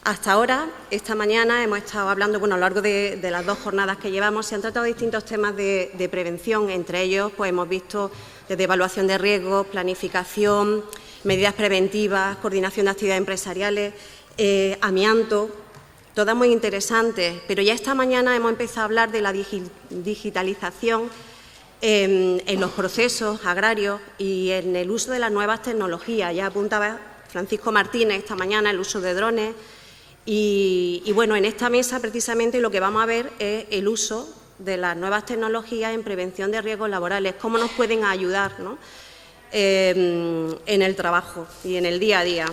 Hasta ahora, esta mañana, hemos estado hablando, a lo largo de las 2 jornadas que llevamos, se han tratado distintos temas de prevención. Entre ellos, pues hemos visto desde evaluación de riesgos, planificación, medidas preventivas, coordinación de actividades empresariales, amianto, todas muy interesantes. Pero ya esta mañana hemos empezado a hablar de la digitalización en los procesos agrarios y en el uso de las nuevas tecnologías. Ya apuntaba Francisco Martínez esta mañana el uso de drones. Y bueno, en esta mesa precisamente lo que vamos a ver es el uso de las nuevas tecnologías en prevención de riesgos laborales, cómo nos pueden ayudar, ¿no?, en el trabajo y en el día a día.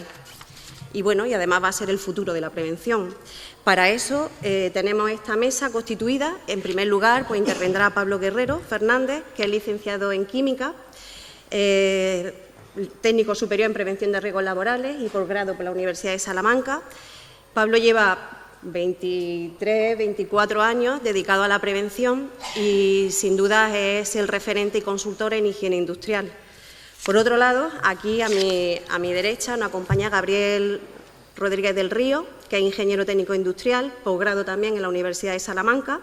Y bueno, y además va a ser el futuro de la prevención. Para eso tenemos esta mesa constituida. En primer lugar, pues intervendrá Pablo Guerrero Fernández, que es licenciado en Química, técnico superior en prevención de riesgos laborales y posgrado por la Universidad de Salamanca. Pablo lleva 23, 24 años dedicado a la prevención y, sin duda, es el referente y consultor en higiene industrial. Por otro lado, aquí a mi derecha nos acompaña Gabriel Rodríguez del Río, que es ingeniero técnico industrial, posgrado también en la Universidad de Salamanca.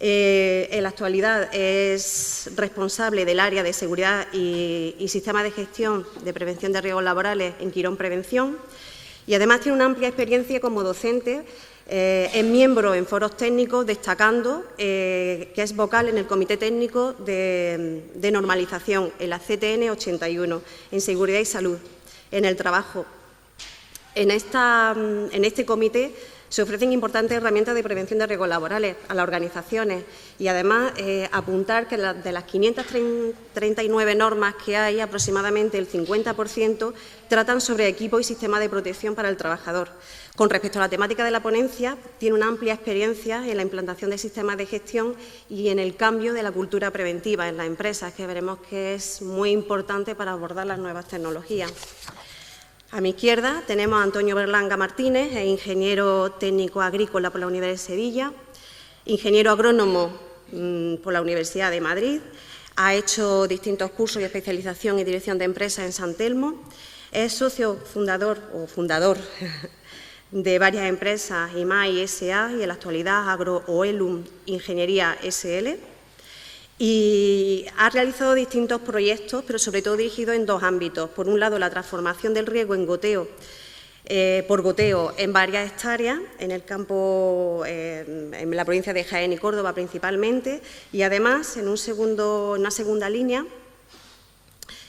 En la actualidad es responsable del área de seguridad y sistemas de gestión de prevención de riesgos laborales en Quirón Prevención. Y además tiene una amplia experiencia como docente, es miembro en foros técnicos, destacando que es vocal en el Comité Técnico de Normalización, en la CTN 81, en Seguridad y Salud en el Trabajo. En este comité se ofrecen importantes herramientas de prevención de riesgos laborales a las organizaciones y, además, apuntar que de las 539 normas que hay, aproximadamente el 50% tratan sobre equipo y sistemas de protección para el trabajador. Con respecto a la temática de la ponencia, tiene una amplia experiencia en la implantación de sistemas de gestión y en el cambio de la cultura preventiva en las empresas, que veremos que es muy importante para abordar las nuevas tecnologías. A mi izquierda tenemos a Antonio Berlanga Martínez, es ingeniero técnico agrícola por la Universidad de Sevilla, ingeniero agrónomo por la Universidad de Madrid, ha hecho distintos cursos de especialización y dirección de empresas en San Telmo, es socio fundador de varias empresas, IMAI S.A. y en la actualidad Agroelum Ingeniería S.L., y ha realizado distintos proyectos, pero sobre todo dirigidos en 2 ámbitos. Por un lado, la transformación del riego en goteo, por goteo en varias hectáreas, en el campo, en la provincia de Jaén y Córdoba principalmente, y además, en una segunda línea,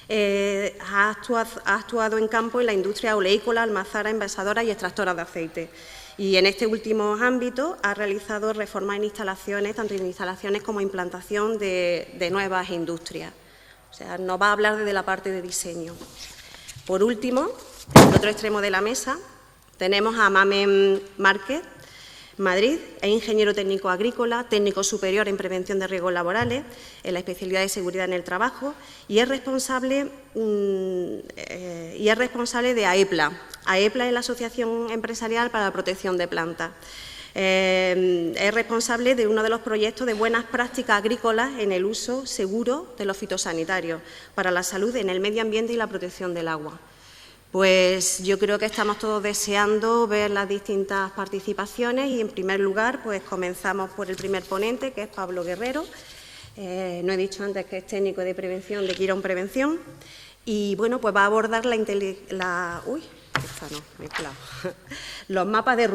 ha actuado en campo en la industria oleícola, almazara, envasadora y extractora de aceite. Y en este último ámbito ha realizado reformas en instalaciones, tanto en instalaciones como implantación de nuevas industrias. O sea, nos va a hablar desde la parte de diseño. Por último, en el otro extremo de la mesa, tenemos a Mamen Márquez, Madrid, es ingeniero técnico agrícola, técnico superior en prevención de riesgos laborales, en la especialidad de seguridad en el trabajo y es responsable de AEPLA. AEPLA es la Asociación Empresarial para la Protección de Plantas. Es responsable de uno de los proyectos de buenas prácticas agrícolas en el uso seguro de los fitosanitarios para la salud en el medio ambiente y la protección del agua. Pues yo creo que estamos todos deseando ver las distintas participaciones y, en primer lugar, pues comenzamos por el primer ponente, que es Pablo Guerrero. No he dicho antes que es técnico de prevención de Quirón Prevención y, bueno, pues va a abordar los mapas de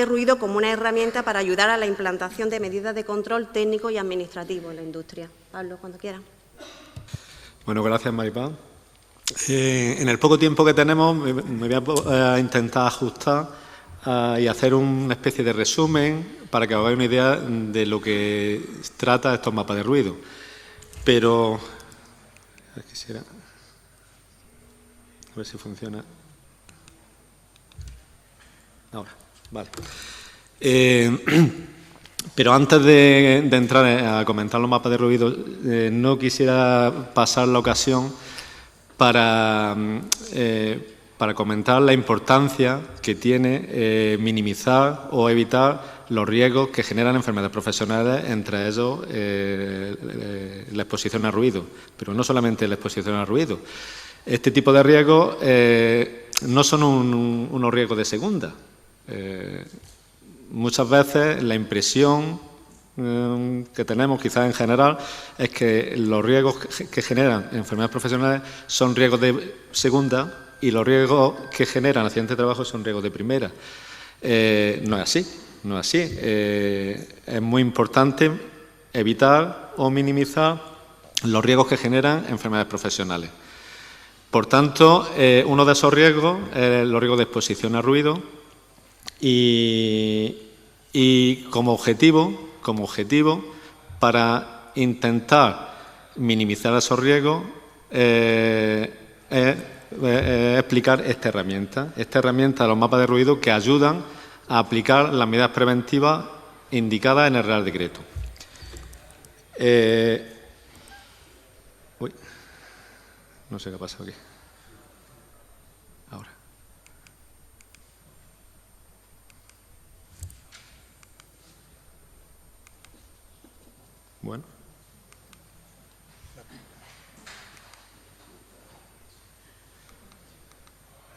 ruido como una herramienta para ayudar a la implantación de medidas de control técnico y administrativo en la industria. Pablo, cuando quiera. Bueno, gracias, Maripaz. En el poco tiempo que tenemos me voy a intentar ajustar y hacer una especie de resumen para que os hagáis una idea de lo que trata estos mapas de ruido. Pero quisiera a ver si funciona. Ahora, vale. Pero antes de entrar a comentar los mapas de ruido, no quisiera pasar la ocasión para comentar la importancia que tiene minimizar o evitar los riesgos que generan enfermedades profesionales, entre ellos la exposición al ruido, pero no solamente la exposición al ruido. Este tipo de riesgos no son unos riesgos de segunda. Muchas veces la impresión que tenemos, quizás en general, es que los riesgos que generan enfermedades profesionales son riesgos de segunda y los riesgos que generan accidentes de trabajo son riesgos de primera. No es así, no es así. Es muy importante evitar o minimizar los riesgos que generan enfermedades profesionales. Por tanto, uno de esos riesgos es los riesgos de exposición a ruido y como objetivo, para intentar minimizar esos riesgos, explicar esta herramienta de los mapas de ruido que ayudan a aplicar las medidas preventivas indicadas en el Real Decreto. No sé qué ha pasado aquí. Ahora. Bueno.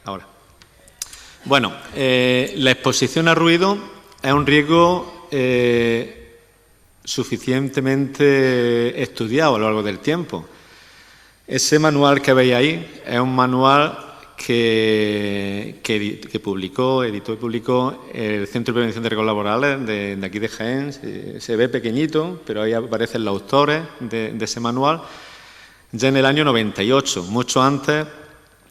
Ahora. Bueno, la exposición a ruido es un riesgo suficientemente estudiado a lo largo del tiempo. Ese manual que veis ahí es un manual que editó y publicó el Centro de Prevención de Riesgos Laborales de aquí de Jaén. Se ve pequeñito, pero ahí aparecen los autores de ese manual, ya en el año 98, mucho antes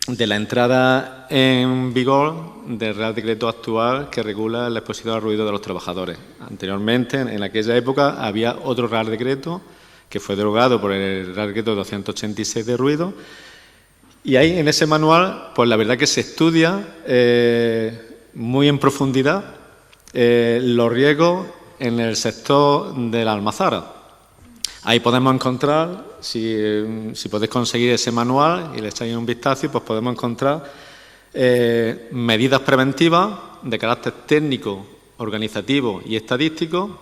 de la entrada en vigor del Real Decreto actual que regula la exposición al ruido de los trabajadores. Anteriormente, en aquella época, había otro Real Decreto que fue derogado por el Real Decreto 286 de ruido, y ahí en ese manual, pues la verdad que se estudia muy en profundidad los riesgos en el sector de la almazara. Ahí podemos encontrar, si podéis conseguir ese manual y le echáis un vistazo, pues podemos encontrar medidas preventivas de carácter técnico, organizativo y estadístico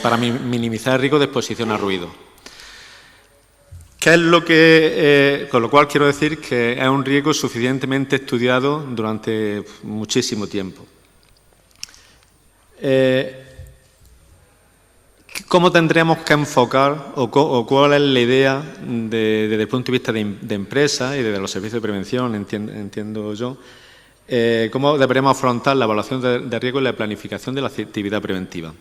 para minimizar el riesgo de exposición a ruido. ¿Qué es lo que, con lo cual quiero decir que es un riesgo suficientemente estudiado durante muchísimo tiempo? ¿Cómo tendríamos que enfocar o cuál es la idea desde el punto de vista de empresa y desde los servicios de prevención, entiendo yo, cómo deberíamos afrontar la evaluación de riesgo y la planificación de la actividad preventiva?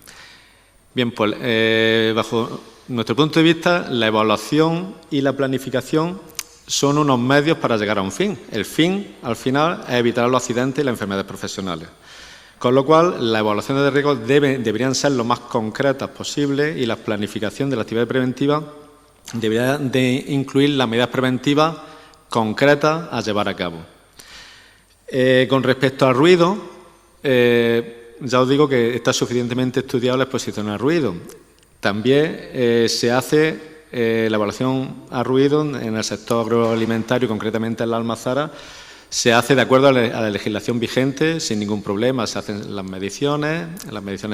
Bien, pues bajo nuestro punto de vista, la evaluación y la planificación son unos medios para llegar a un fin. El fin, al final, es evitar los accidentes y las enfermedades profesionales. Con lo cual, las evaluaciones de riesgos deberían ser lo más concretas posible y la planificación de la actividad preventiva debería de incluir las medidas preventivas concretas a llevar a cabo. Con respecto al ruido, ya os digo que está suficientemente estudiado la exposición al ruido. También se hace la evaluación a ruido en el sector agroalimentario, concretamente en la almazara. Se hace de acuerdo a la legislación vigente, sin ningún problema. Se hacen las mediciones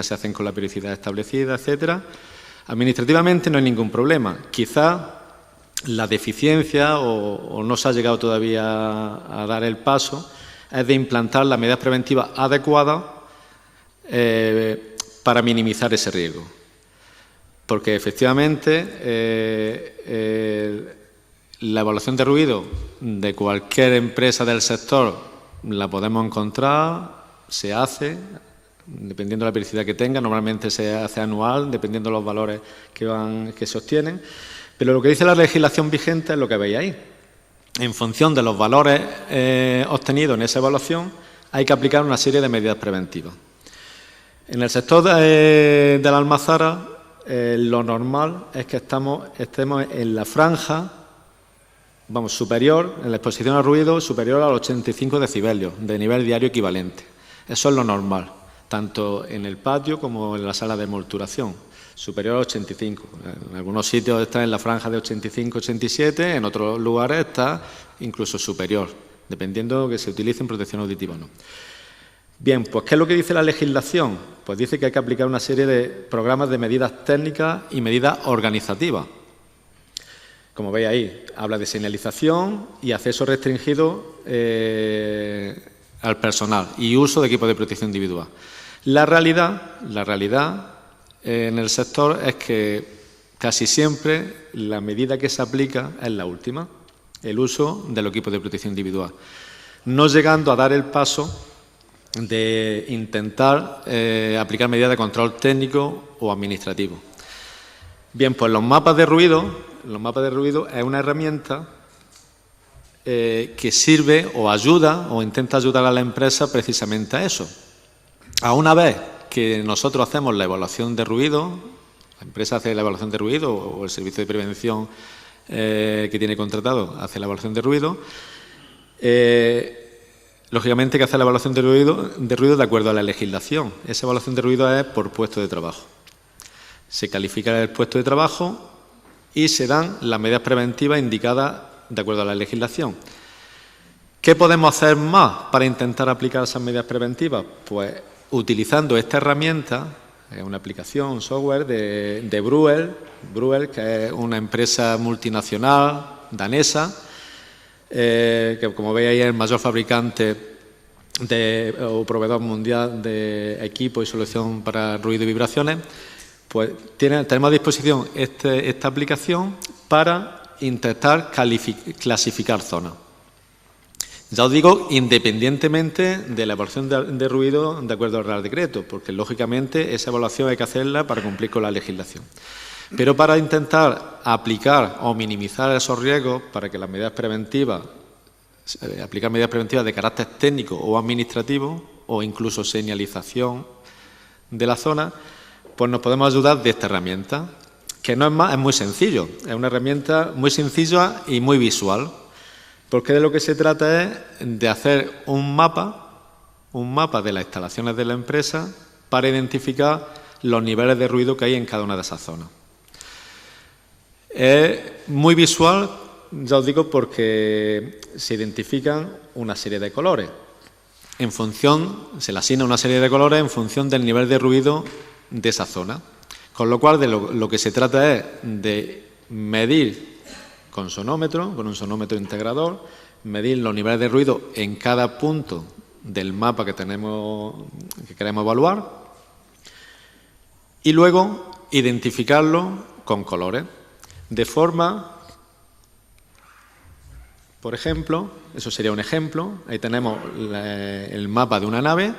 se hacen con la periodicidad establecida, etcétera. Administrativamente no hay ningún problema. Quizá la deficiencia o no se ha llegado todavía a dar el paso es de implantar las medidas preventivas adecuadas para minimizar ese riesgo. Porque efectivamente la evaluación de ruido de cualquier empresa del sector la podemos encontrar, se hace, dependiendo de la periodicidad que tenga, normalmente se hace anual, dependiendo de los valores que se obtienen, pero lo que dice la legislación vigente es lo que veis ahí. En función de los valores obtenidos en esa evaluación, hay que aplicar una serie de medidas preventivas. En el sector de la almazara, lo normal es que estemos en la franja superior, en la exposición al ruido, superior a los 85 decibelios de nivel diario equivalente. Eso es lo normal, tanto en el patio como en la sala de molturación, superior a 85. En algunos sitios está en la franja de 85-87, en otros lugares está incluso superior, dependiendo de que se utilice en protección auditiva o no. Bien, pues ¿qué es lo que dice la legislación? Pues dice que hay que aplicar una serie de programas de medidas técnicas y medidas organizativas. Como veis ahí, habla de señalización y acceso restringido al personal y uso de equipos de protección individual. La realidad en el sector es que casi siempre la medida que se aplica es la última, el uso de los equipos de protección individual, no llegando a dar el paso de intentar aplicar medidas de control técnico o administrativo. Bien, pues los mapas de ruido es una herramienta que sirve o ayuda o intenta ayudar a la empresa precisamente a eso. A una vez que nosotros hacemos la evaluación de ruido, la empresa hace la evaluación de ruido o el servicio de prevención que tiene contratado hace la evaluación de ruido, lógicamente que hace la evaluación de ruido de acuerdo a la legislación. Esa evaluación de ruido es por puesto de trabajo. Se califica el puesto de trabajo y se dan las medidas preventivas indicadas de acuerdo a la legislación. ¿Qué podemos hacer más para intentar aplicar esas medidas preventivas? Pues utilizando esta herramienta, una aplicación, un software de Bruel, que es una empresa multinacional danesa, que como veis ahí es el mayor fabricante o proveedor mundial de equipo y solución para ruido y vibraciones. Pues tenemos a disposición esta aplicación para intentar clasificar zonas. Ya os digo, independientemente de la evaluación de ruido de acuerdo al Real Decreto, porque lógicamente esa evaluación hay que hacerla para cumplir con la legislación. Pero para intentar aplicar o minimizar esos riesgos, para que las medidas preventivas, aplicar medidas preventivas de carácter técnico o administrativo, o incluso señalización de la zona, pues nos podemos ayudar de esta herramienta, que no es más, es muy sencillo, es una herramienta muy sencilla y muy visual, porque de lo que se trata es de hacer un mapa de las instalaciones de la empresa para identificar los niveles de ruido que hay en cada una de esas zonas. Es muy visual, ya os digo, porque se identifican una serie de colores. Se le asigna una serie de colores en función del nivel de ruido de esa zona. Con lo cual, de lo que se trata es de medir con un sonómetro integrador, medir los niveles de ruido en cada punto del mapa que queremos evaluar y luego identificarlo con colores. De forma, por ejemplo, eso sería un ejemplo, ahí tenemos el mapa de una nave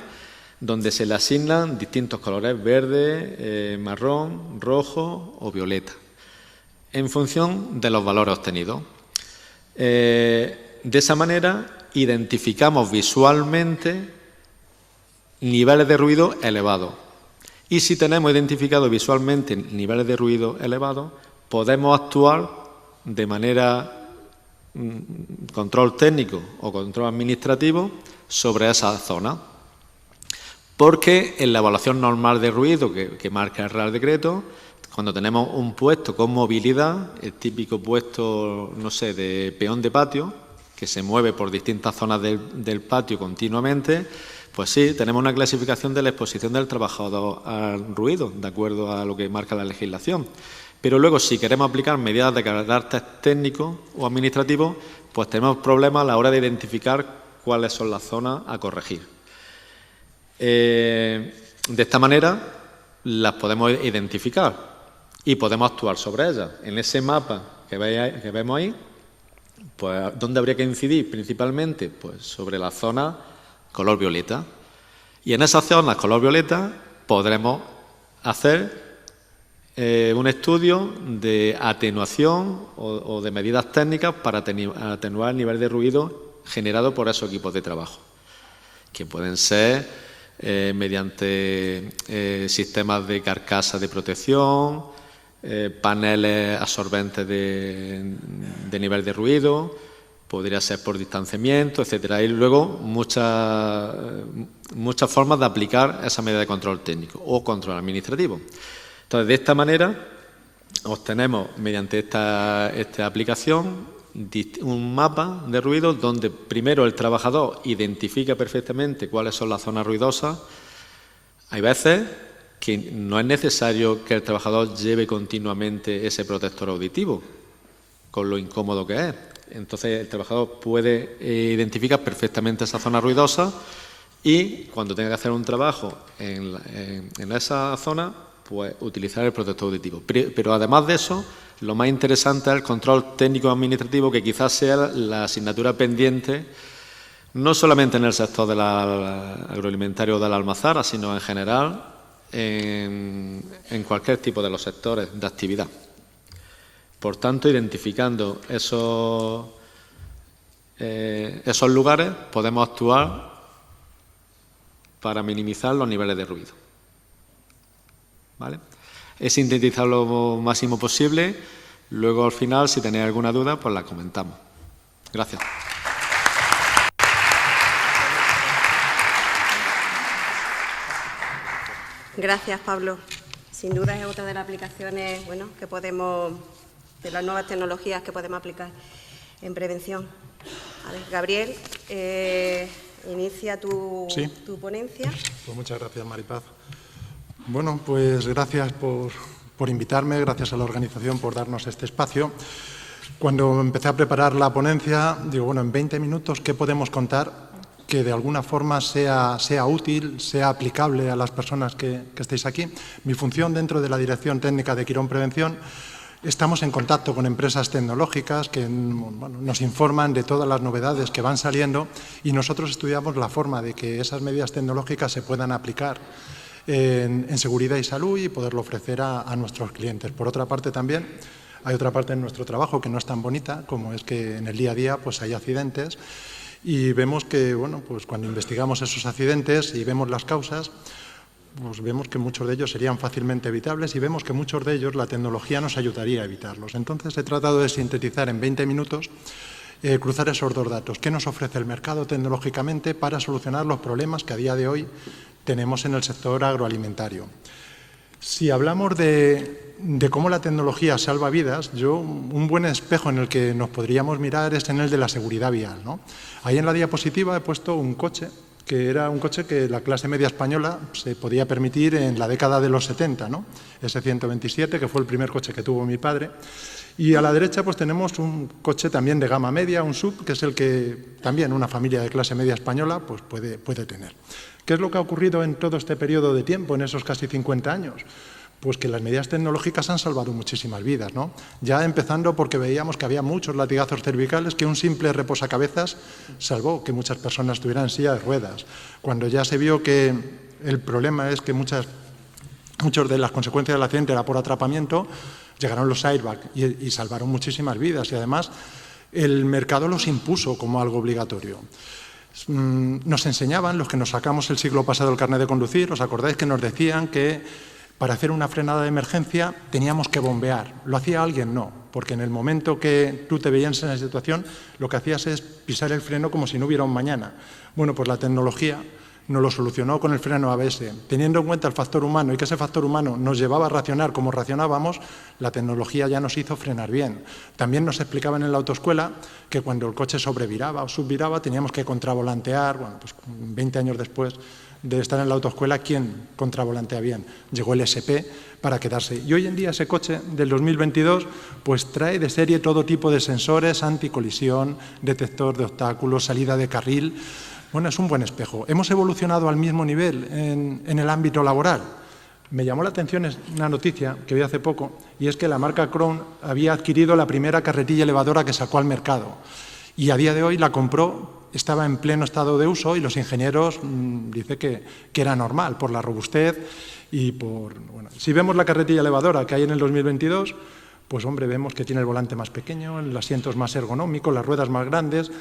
donde se le asignan distintos colores, verde, marrón, rojo o violeta, en función de los valores obtenidos. De esa manera identificamos visualmente niveles de ruido elevados. Y si tenemos identificado visualmente niveles de ruido elevados, podemos actuar de manera control técnico o control administrativo sobre esa zona. Porque en la evaluación normal de ruido que marca el Real Decreto, cuando tenemos un puesto con movilidad, el típico puesto, no sé, de peón de patio, que se mueve por distintas zonas del patio continuamente, pues sí, tenemos una clasificación de la exposición del trabajador al ruido, de acuerdo a lo que marca la legislación. Pero luego, si queremos aplicar medidas de carácter técnico o administrativo, pues tenemos problemas a la hora de identificar cuáles son las zonas a corregir. De esta manera las podemos identificar y podemos actuar sobre ellas. En ese mapa que vemos ahí, pues ¿dónde habría que incidir principalmente? Pues sobre la zona color violeta. Y en esas zonas color violeta podremos hacer un estudio de atenuación o de medidas técnicas para atenuar el nivel de ruido generado por esos equipos de trabajo, que pueden ser mediante sistemas de carcasa de protección, paneles absorbentes de nivel de ruido, podría ser por distanciamiento, etcétera. Y luego muchas formas de aplicar esa medida de control técnico o control administrativo. Entonces, de esta manera obtenemos, mediante esta aplicación, un mapa de ruido donde primero el trabajador identifica perfectamente cuáles son las zonas ruidosas. Hay veces que no es necesario que el trabajador lleve continuamente ese protector auditivo. con lo incómodo que es. Entonces, el trabajador puede identificar perfectamente esa zona ruidosa y, cuando tenga que hacer un trabajo en esa zona, pues utilizar el protector auditivo. Pero además de eso, lo más interesante es el control técnico-administrativo, que quizás sea la asignatura pendiente, no solamente en el sector del agroalimentario o de la almazara, sino en general en cualquier tipo de los sectores de actividad. Por tanto, identificando esos lugares, podemos actuar para minimizar los niveles de ruido. ¿Vale? He sintetizado lo máximo posible. Luego, al final, si tenéis alguna duda, pues la comentamos. Gracias. Gracias, Pablo. Sin duda es otra de las aplicaciones, bueno, que podemos, de las nuevas tecnologías que podemos aplicar en prevención. A ver, Gabriel, inicia tu ponencia. Pues muchas gracias, Maripaz. Bueno, pues gracias por invitarme, gracias a la organización por darnos este espacio. Cuando empecé a preparar la ponencia, digo, bueno, en 20 minutos, ¿qué podemos contar que de alguna forma sea útil, sea aplicable a las personas que estéis aquí? Mi función dentro de la Dirección Técnica de Quirón Prevención, estamos en contacto con empresas tecnológicas que nos informan de todas las novedades que van saliendo y nosotros estudiamos la forma de que esas medidas tecnológicas se puedan aplicar en seguridad y salud y poderlo ofrecer a nuestros clientes. Por otra parte también, hay otra parte en nuestro trabajo que no es tan bonita, como es que en el día a día pues hay accidentes y vemos que, bueno, pues cuando investigamos esos accidentes y vemos las causas, pues vemos que muchos de ellos serían fácilmente evitables y vemos que muchos de ellos la tecnología nos ayudaría a evitarlos. Entonces he tratado de sintetizar en 20 minutos, cruzar esos dos datos. ¿Qué nos ofrece el mercado tecnológicamente para solucionar los problemas que a día de hoy tenemos en el sector agroalimentario? Si hablamos de cómo la tecnología salva vidas, un buen espejo en el que nos podríamos mirar es en el de la seguridad vial, ¿no? Ahí en la diapositiva he puesto un coche, que era un coche que la clase media española se podía permitir en la década de los 70, ¿no? Ese 127, que fue el primer coche que tuvo mi padre. Y a la derecha pues tenemos un coche también de gama media, un SUV, que es el que también una familia de clase media española pues puede tener. ¿Qué es lo que ha ocurrido en todo este periodo de tiempo, en esos casi 50 años? Pues que las medidas tecnológicas han salvado muchísimas vidas, ¿no? Ya empezando porque veíamos que había muchos latigazos cervicales que un simple reposacabezas salvó que muchas personas estuvieran en silla de ruedas. Cuando ya se vio que el problema es que muchas de las consecuencias del accidente era por atrapamiento, llegaron los airbags y salvaron muchísimas vidas y además el mercado los impuso como algo obligatorio. Nos enseñaban, los que nos sacamos el siglo pasado el carnet de conducir, ¿os acordáis que nos decían que para hacer una frenada de emergencia teníamos que bombear? ¿Lo hacía alguien? No, porque en el momento que tú te veías en esa situación lo que hacías es pisar el freno como si no hubiera un mañana. Bueno, pues la tecnología nos lo solucionó con el freno ABS. Teniendo en cuenta el factor humano y que ese factor humano nos llevaba a racionar como racionábamos, la tecnología ya nos hizo frenar bien. También nos explicaban en la autoescuela que cuando el coche sobreviraba o subviraba teníamos que contravolantear. Bueno, pues 20 años después de estar en la autoescuela, ¿quién contravolantea bien? Llegó el SP para quedarse. Y hoy en día ese coche del 2022 pues trae de serie todo tipo de sensores, anticolisión, detector de obstáculos, salida de carril. Bueno, es un buen espejo. Hemos evolucionado al mismo nivel en el ámbito laboral. Me llamó la atención una noticia que vi hace poco y es que la marca Crown había adquirido la primera carretilla elevadora que sacó al mercado y a día de hoy la compró, estaba en pleno estado de uso y los ingenieros dicen que era normal por la robustez y por... Bueno, si vemos la carretilla elevadora que hay en el 2022, pues hombre, vemos que tiene el volante más pequeño, el asiento es más ergonómico, las ruedas más grandes,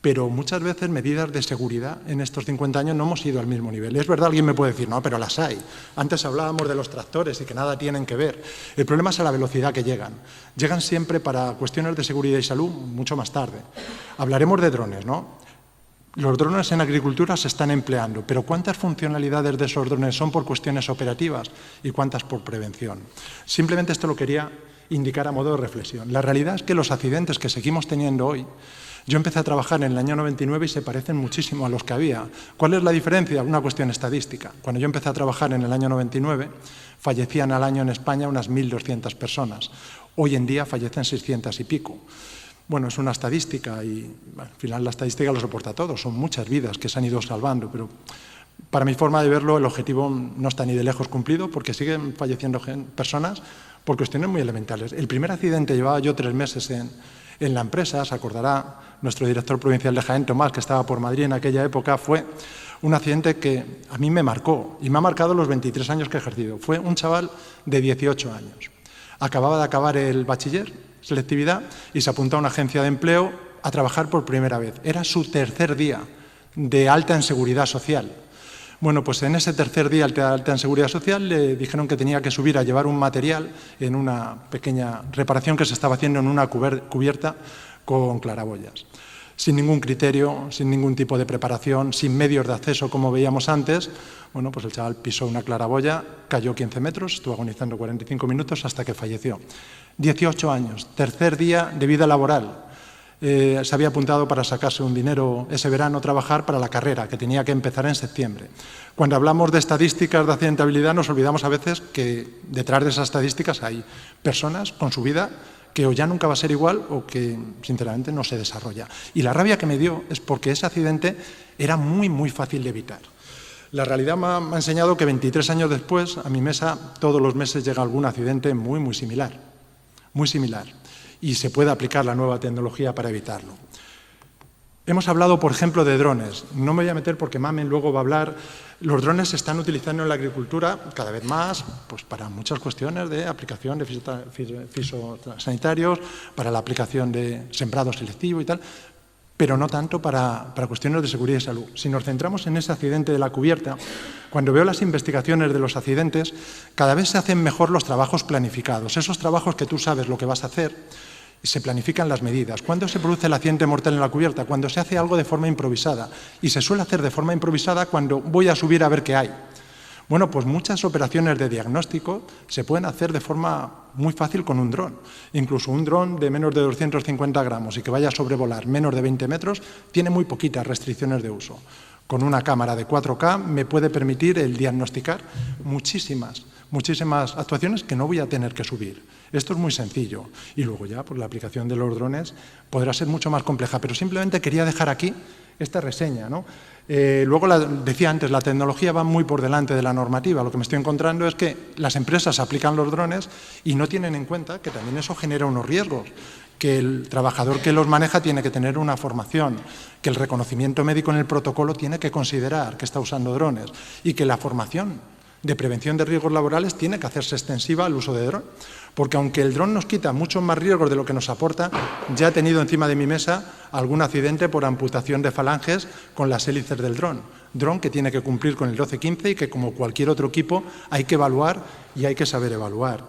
pero muchas veces medidas de seguridad en estos 50 años no hemos ido al mismo nivel. Es verdad, alguien me puede decir, no, pero las hay. Antes hablábamos de los tractores y que nada tienen que ver. El problema es a la velocidad que llegan. Llegan siempre para cuestiones de seguridad y salud mucho más tarde. Hablaremos de drones, ¿no? Los drones en agricultura se están empleando, pero ¿cuántas funcionalidades de esos drones son por cuestiones operativas y cuántas por prevención? Simplemente esto lo quería indicar a modo de reflexión. La realidad es que los accidentes que seguimos teniendo hoy Yo empecé a trabajar en el año 99 y se parecen muchísimo a los que había. ¿Cuál es la diferencia? Una cuestión estadística. Cuando yo empecé a trabajar en el año 99, fallecían al año en España unas 1.200 personas. Hoy en día fallecen 600 y pico. Bueno, es una estadística y al final la estadística lo soporta todo. Son muchas vidas que se han ido salvando, pero para mi forma de verlo el objetivo no está ni de lejos cumplido porque siguen falleciendo personas por cuestiones muy elementales. El primer accidente llevaba yo 3 meses en la empresa, se acordará nuestro director provincial de Jaén, Tomás, que estaba por Madrid en aquella época, fue un accidente que a mí me marcó y me ha marcado los 23 años que he ejercido. Fue un chaval de 18 años. Acababa de acabar el bachiller, selectividad, y se apuntó a una agencia de empleo a trabajar por primera vez. Era su tercer día de alta en seguridad social. Bueno, pues en ese tercer día de alta en seguridad social le dijeron que tenía que subir a llevar un material en una pequeña reparación que se estaba haciendo en una cubierta con claraboyas. Sin ningún criterio, sin ningún tipo de preparación, sin medios de acceso como veíamos antes, bueno, pues el chaval pisó una claraboya, cayó 15 metros, estuvo agonizando 45 minutos hasta que falleció. 18 años, tercer día de vida laboral. Se había apuntado para sacarse un dinero ese verano, trabajar para la carrera, que tenía que empezar en septiembre. Cuando hablamos de estadísticas de accidentabilidad, nos olvidamos a veces que detrás de esas estadísticas hay personas con su vida que o ya nunca va a ser igual o que, sinceramente, no se desarrolla. Y la rabia que me dio es porque ese accidente era muy, muy fácil de evitar. La realidad me ha enseñado que 23 años después, a mi mesa, todos los meses llega algún accidente muy, muy similar. Muy similar. Y se puede aplicar la nueva tecnología para evitarlo. Hemos hablado, por ejemplo, de drones. No me voy a meter porque Mamen luego va a hablar. Los drones se están utilizando en la agricultura cada vez más pues para muchas cuestiones de aplicación de fitosanitarios, para la aplicación de sembrado selectivo y tal, pero no tanto para cuestiones de seguridad y salud. Si nos centramos en ese accidente de la cubierta, cuando veo las investigaciones de los accidentes, cada vez se hacen mejor los trabajos planificados. Esos trabajos que tú sabes lo que vas a hacer, se planifican las medidas. ¿Cuándo se produce el accidente mortal en la cubierta? Cuando se hace algo de forma improvisada. Y se suele hacer de forma improvisada cuando voy a subir a ver qué hay. Bueno, pues muchas operaciones de diagnóstico se pueden hacer de forma muy fácil con un dron. Incluso un dron de menos de 250 gramos y que vaya a sobrevolar menos de 20 metros tiene muy poquitas restricciones de uso. Con una cámara de 4K me puede permitir el diagnosticar muchísimas actuaciones que no voy a tener que subir. Esto es muy sencillo. Y luego ya, pues la aplicación de los drones podrá ser mucho más compleja. Pero simplemente quería dejar aquí esta reseña, ¿no? Luego, decía antes, la tecnología va muy por delante de la normativa. Lo que me estoy encontrando es que las empresas aplican los drones y no tienen en cuenta que también eso genera unos riesgos, que el trabajador que los maneja tiene que tener una formación, que el reconocimiento médico en el protocolo tiene que considerar que está usando drones y que la formación de prevención de riesgos laborales tiene que hacerse extensiva al uso de dron. Porque aunque el dron nos quita muchos más riesgos de lo que nos aporta, ya he tenido encima de mi mesa algún accidente por amputación de falanges con las hélices del dron. Dron que tiene que cumplir con el 1215 y que, como cualquier otro equipo, hay que evaluar y hay que saber evaluar.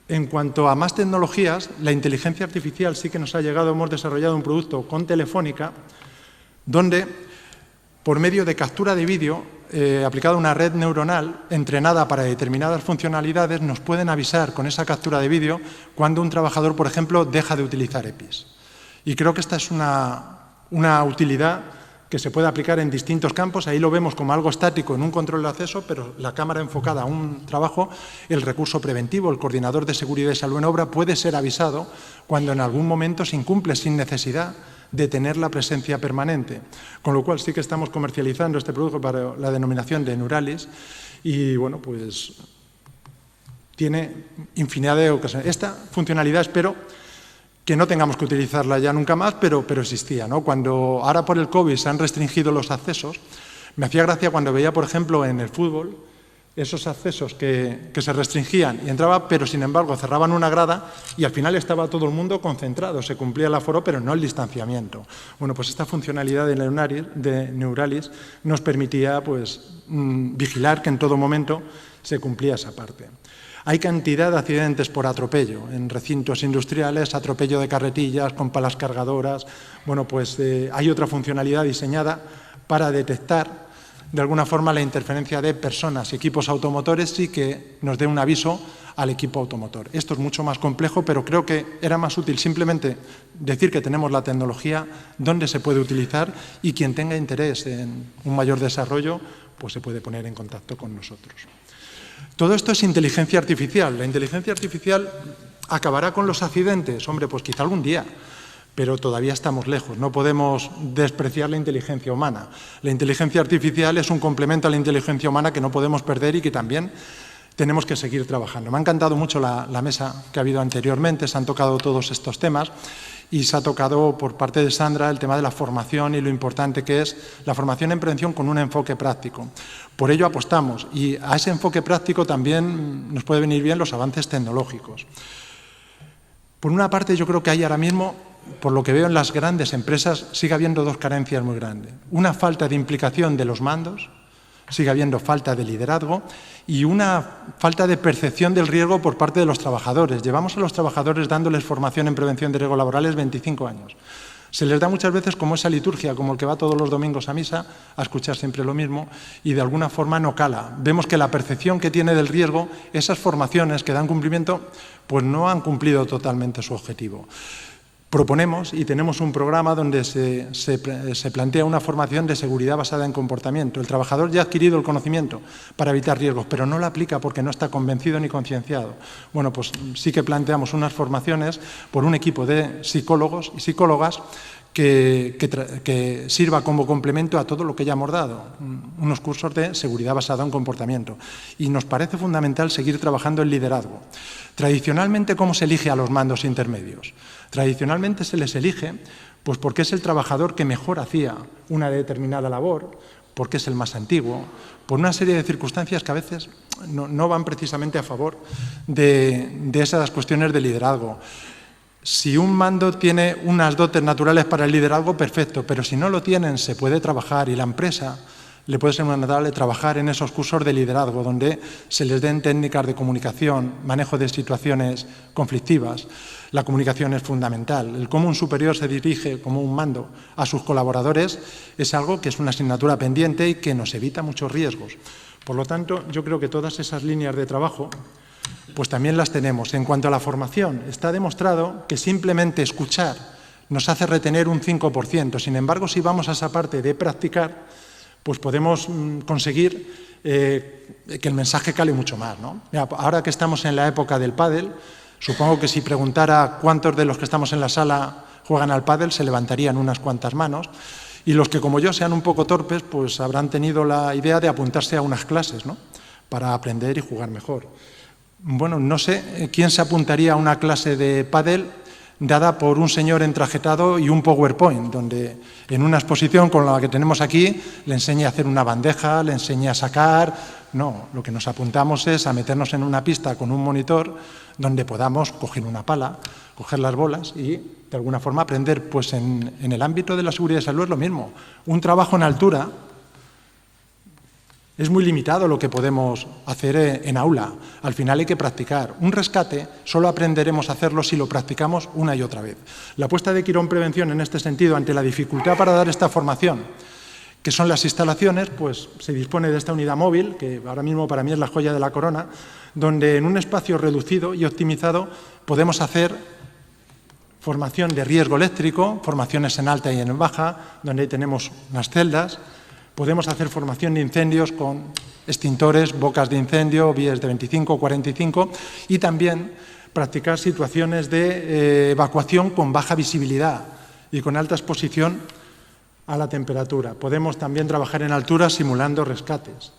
En cuanto a más tecnologías, la inteligencia artificial sí que nos ha llegado. Hemos desarrollado un producto con Telefónica donde, por medio de captura de vídeo, aplicada a una red neuronal entrenada para determinadas funcionalidades, nos pueden avisar con esa captura de vídeo cuando un trabajador, por ejemplo, deja de utilizar EPIs. Y creo que esta es una utilidad que se puede aplicar en distintos campos. Ahí lo vemos como algo estático en un control de acceso, pero la cámara enfocada a un trabajo, el recurso preventivo, el coordinador de seguridad y salud en obra, puede ser avisado cuando en algún momento se incumple sin necesidad de tener la presencia permanente. Con lo cual sí que estamos comercializando este producto para la denominación de Neuralis y, bueno, pues tiene infinidad de ocasiones. Esta funcionalidad espero que no tengamos que utilizarla ya nunca más, pero existía, ¿no? Cuando ahora por el COVID se han restringido los accesos, me hacía gracia cuando veía, por ejemplo, en el fútbol, esos accesos que se restringían y entraba, pero sin embargo cerraban una grada y al final estaba todo el mundo concentrado, se cumplía el aforo, pero no el distanciamiento. Bueno, pues esta funcionalidad de Neuralis nos permitía pues, vigilar que en todo momento se cumplía esa parte. Hay cantidad de accidentes por atropello en recintos industriales, atropello de carretillas con palas cargadoras. Bueno, pues hay otra funcionalidad diseñada para detectar de alguna forma, la interferencia de personas y equipos automotores y que nos dé un aviso al equipo automotor. Esto es mucho más complejo, pero creo que era más útil simplemente decir que tenemos la tecnología, dónde se puede utilizar y quien tenga interés en un mayor desarrollo, pues se puede poner en contacto con nosotros. Todo esto es inteligencia artificial. La inteligencia artificial acabará con los accidentes. Hombre, pues quizá algún día, pero todavía estamos lejos. No podemos despreciar la inteligencia humana. La inteligencia artificial es un complemento a la inteligencia humana que no podemos perder y que también tenemos que seguir trabajando. Me ha encantado mucho la mesa que ha habido anteriormente, se han tocado todos estos temas y se ha tocado por parte de Sandra el tema de la formación y lo importante que es la formación en prevención con un enfoque práctico. Por ello apostamos y a ese enfoque práctico también nos puede venir bien los avances tecnológicos. Por una parte, yo creo que hay ahora mismo, por lo que veo en las grandes empresas, sigue habiendo dos carencias muy grandes. Una falta de implicación de los mandos, sigue habiendo falta de liderazgo y una falta de percepción del riesgo por parte de los trabajadores. Llevamos a los trabajadores dándoles formación en prevención de riesgos laborales 25 años. Se les da muchas veces como esa liturgia, como el que va todos los domingos a misa, a escuchar siempre lo mismo, y de alguna forma no cala. Vemos que la percepción que tiene del riesgo, esas formaciones que dan cumplimiento, pues no han cumplido totalmente su objetivo. Proponemos y tenemos un programa donde se plantea una formación de seguridad basada en comportamiento. El trabajador ya ha adquirido el conocimiento para evitar riesgos, pero no lo aplica porque no está convencido ni concienciado. Bueno, pues sí que planteamos unas formaciones por un equipo de psicólogos y psicólogas que sirva como complemento a todo lo que ya hemos dado, unos cursos de seguridad basada en comportamiento. Y nos parece fundamental seguir trabajando en liderazgo. Tradicionalmente, ¿cómo se elige a los mandos intermedios? Tradicionalmente se les elige pues porque es el trabajador que mejor hacía una determinada labor, porque es el más antiguo, por una serie de circunstancias que a veces no van precisamente a favor de esas cuestiones de liderazgo. Si un mando tiene unas dotes naturales para el liderazgo, perfecto, pero si no lo tienen, se puede trabajar y la empresa le puede ser mandable trabajar en esos cursos de liderazgo donde se les den técnicas de comunicación, manejo de situaciones conflictivas. La comunicación es fundamental. El cómo un superior se dirige como un mando a sus colaboradores es algo que es una asignatura pendiente y que nos evita muchos riesgos. Por lo tanto, yo creo que todas esas líneas de trabajo pues también las tenemos. En cuanto a la formación, está demostrado que simplemente escuchar nos hace retener un 5%. Sin embargo, si vamos a esa parte de practicar, pues podemos conseguir que el mensaje cale mucho más, ¿no? Mira, ahora que estamos en la época del pádel, supongo que si preguntara cuántos de los que estamos en la sala juegan al pádel, se levantarían unas cuantas manos. Y los que, como yo, sean un poco torpes, pues habrán tenido la idea de apuntarse a unas clases, ¿no? Para aprender y jugar mejor. Bueno, no sé quién se apuntaría a una clase de pádel dada por un señor entrajetado y un PowerPoint, donde en una exposición con la que tenemos aquí le enseña a hacer una bandeja, le enseña a sacar. No, lo que nos apuntamos es a meternos en una pista con un monitor donde podamos coger una pala, coger las bolas y de alguna forma aprender. Pues en el ámbito de la seguridad y salud es lo mismo. Un trabajo en altura es muy limitado lo que podemos hacer en aula. Al final hay que practicar. Un rescate solo aprenderemos a hacerlo si lo practicamos una y otra vez. La apuesta de Quirón Prevención en este sentido, ante la dificultad para dar esta formación, que son las instalaciones, pues se dispone de esta unidad móvil, que ahora mismo para mí es la joya de la corona, donde en un espacio reducido y optimizado podemos hacer formación de riesgo eléctrico, formaciones en alta y en baja, donde ahí tenemos unas celdas. Podemos hacer formación de incendios con extintores, bocas de incendio, vías de 25 o 45 y también practicar situaciones de evacuación con baja visibilidad y con alta exposición a la temperatura. Podemos también trabajar en altura simulando rescates,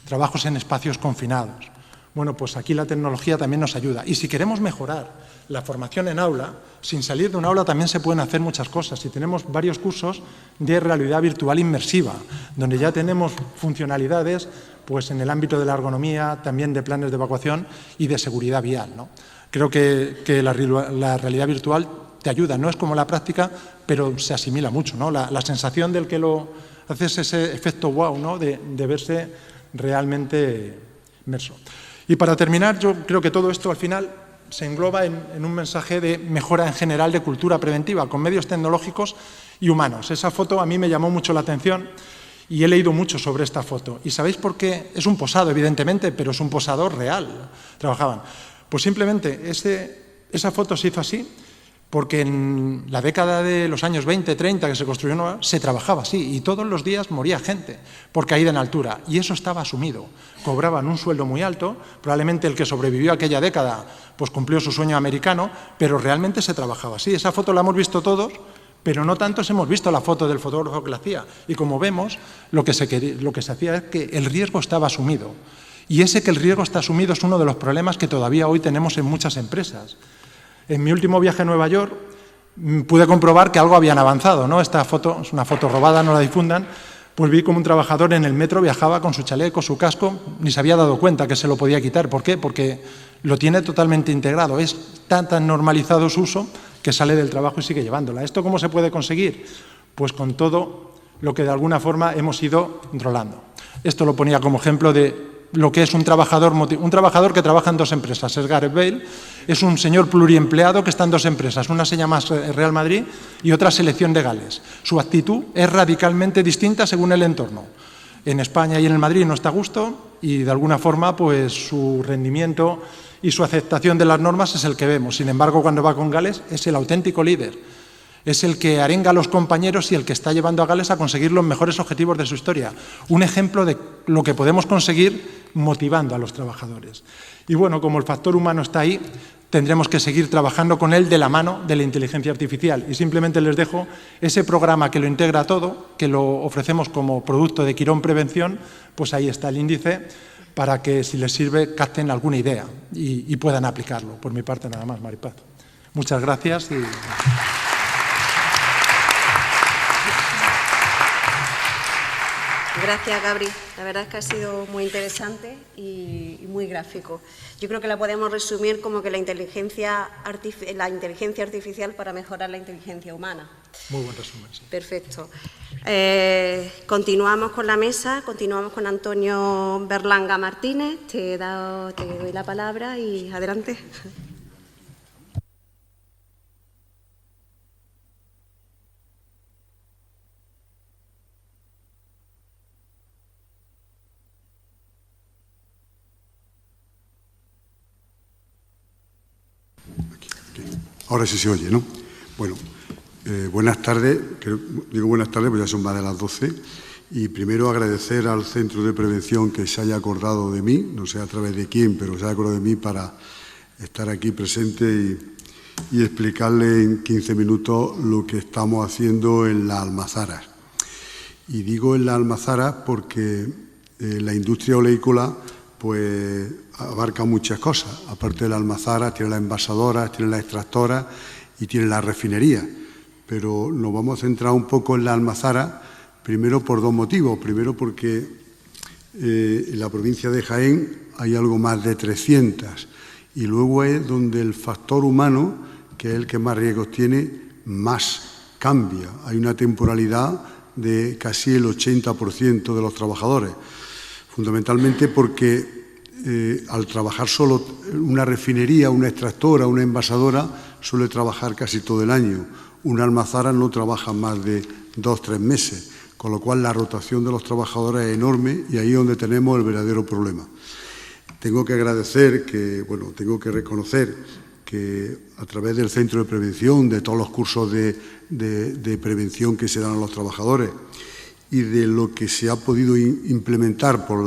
trabajos en espacios confinados. Bueno, pues aquí la tecnología también nos ayuda. Y si queremos mejorar la formación en aula, sin salir de un aula también se pueden hacer muchas cosas. Y tenemos varios cursos de realidad virtual inmersiva, donde ya tenemos funcionalidades pues, en el ámbito de la ergonomía, también de planes de evacuación y de seguridad vial, ¿no? Creo que la realidad virtual te ayuda, no es como la práctica, pero se asimila mucho, ¿no? La sensación del que lo haces ese efecto wow, ¿no? de verse realmente inmerso. Y para terminar, yo creo que todo esto al final se engloba en un mensaje de mejora en general de cultura preventiva, con medios tecnológicos y humanos. Esa foto a mí me llamó mucho la atención Y he leído mucho sobre esta foto. ¿Y sabéis por qué? Es un posado, evidentemente, pero es un posado real. Trabajaban. Pues simplemente esa foto se hizo así porque en la década de los años 20, 30, que se construyó nueva, se trabajaba así y todos los días moría gente por caída en altura. Y eso estaba asumido. Cobraban un sueldo muy alto, probablemente el que sobrevivió a aquella década pues cumplió su sueño americano, pero realmente se trabajaba así. Esa foto la hemos visto todos, pero no tantos hemos visto la foto del fotógrafo que la hacía. Y como vemos, lo que se hacía es que el riesgo estaba asumido. Y ese que el riesgo está asumido es uno de los problemas que todavía hoy tenemos en muchas empresas. En mi último viaje a Nueva York pude comprobar que algo habían avanzado, ¿no? Esta foto es una foto robada, no la difundan. Pues vi como un trabajador en el metro viajaba con su chaleco, su casco, ni se había dado cuenta que se lo podía quitar. ¿Por qué? Porque lo tiene totalmente integrado. Es tan normalizado su uso que sale del trabajo y sigue llevándola. ¿Esto cómo se puede conseguir? Pues con todo lo que de alguna forma hemos ido controlando. Esto lo ponía como ejemplo de lo que es un trabajador que trabaja en dos empresas. Es Gareth Bale, es un señor pluriempleado que está en dos empresas. Una se llama Real Madrid y otra Selección de Gales. Su actitud es radicalmente distinta según el entorno. En España y en el Madrid no está a gusto y de alguna forma pues su rendimiento y su aceptación de las normas es el que vemos. Sin embargo, cuando va con Gales es el auténtico líder. Es el que arenga a los compañeros y el que está llevando a Gales a conseguir los mejores objetivos de su historia. Un ejemplo de lo que podemos conseguir motivando a los trabajadores. Y bueno, como el factor humano está ahí, tendremos que seguir trabajando con él de la mano de la inteligencia artificial. Y simplemente les dejo ese programa que lo integra todo, que lo ofrecemos como producto de Quirón Prevención, pues ahí está el índice, para que si les sirve capten alguna idea y puedan aplicarlo. Por mi parte nada más, Maripaz. Muchas gracias. Gracias, Gabri. La verdad es que ha sido muy interesante y muy gráfico. Yo creo que la podemos resumir como que la inteligencia artificial para mejorar la inteligencia humana. Muy buen resumen. Sí. Perfecto. Continuamos con la mesa, continuamos con Antonio Berlanga Martínez. Te doy la palabra y adelante. Ahora sí se oye, ¿no? Bueno, buenas tardes. Digo buenas tardes, pues ya son más de las 12. Y primero agradecer al Centro de Prevención que se haya acordado de mí, no sé a través de quién, pero se haya acordado de mí para estar aquí presente y explicarle en 15 minutos lo que estamos haciendo en las almazaras. Y digo en las almazaras porque la industria oleícola pues abarca muchas cosas. Aparte de la almazara, tiene las envasadoras, tiene las extractoras y tiene la refinería. Pero nos vamos a centrar un poco en la almazara, primero por dos motivos. Primero porque en la provincia de Jaén hay algo más de 300 y luego es donde el factor humano, que es el que más riesgos tiene, más cambia. Hay una temporalidad de casi el 80% de los trabajadores. Fundamentalmente porque al trabajar solo una refinería, una extractora, una envasadora, suele trabajar casi todo el año. Una almazara no trabaja más de 2 o 3 meses, con lo cual la rotación de los trabajadores es enorme y ahí es donde tenemos el verdadero problema. Tengo que reconocer que a través del Centro de Prevención, de todos los cursos de prevención que se dan a los trabajadores, y de lo que se ha podido implementar por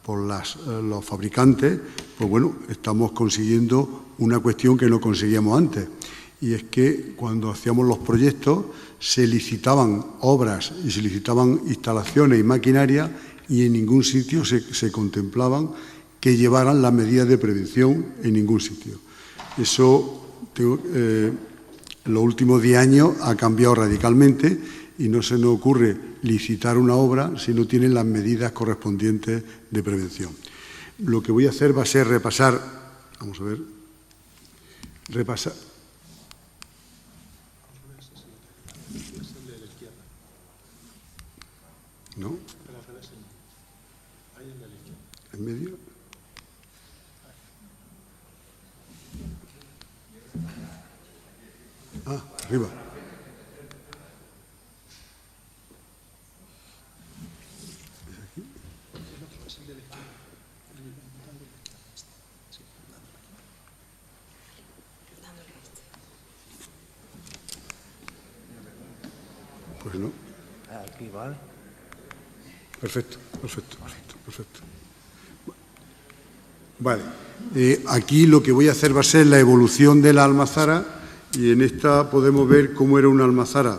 los fabricantes, pues bueno, estamos consiguiendo una cuestión que no conseguíamos antes. Y es que cuando hacíamos los proyectos se licitaban obras y se licitaban instalaciones y maquinaria y en ningún sitio se contemplaban que llevaran las medidas de prevención en ningún sitio. Eso en los últimos 10 años ha cambiado radicalmente y no se nos ocurre licitar una obra si no tienen las medidas correspondientes de prevención. Lo que voy a hacer va a ser repasar, ¿no? ¿En medio? Arriba. Pues no. Aquí vale. Perfecto. Vale. Aquí lo que voy a hacer va a ser la evolución de la almazara, y en esta podemos ver cómo era una almazara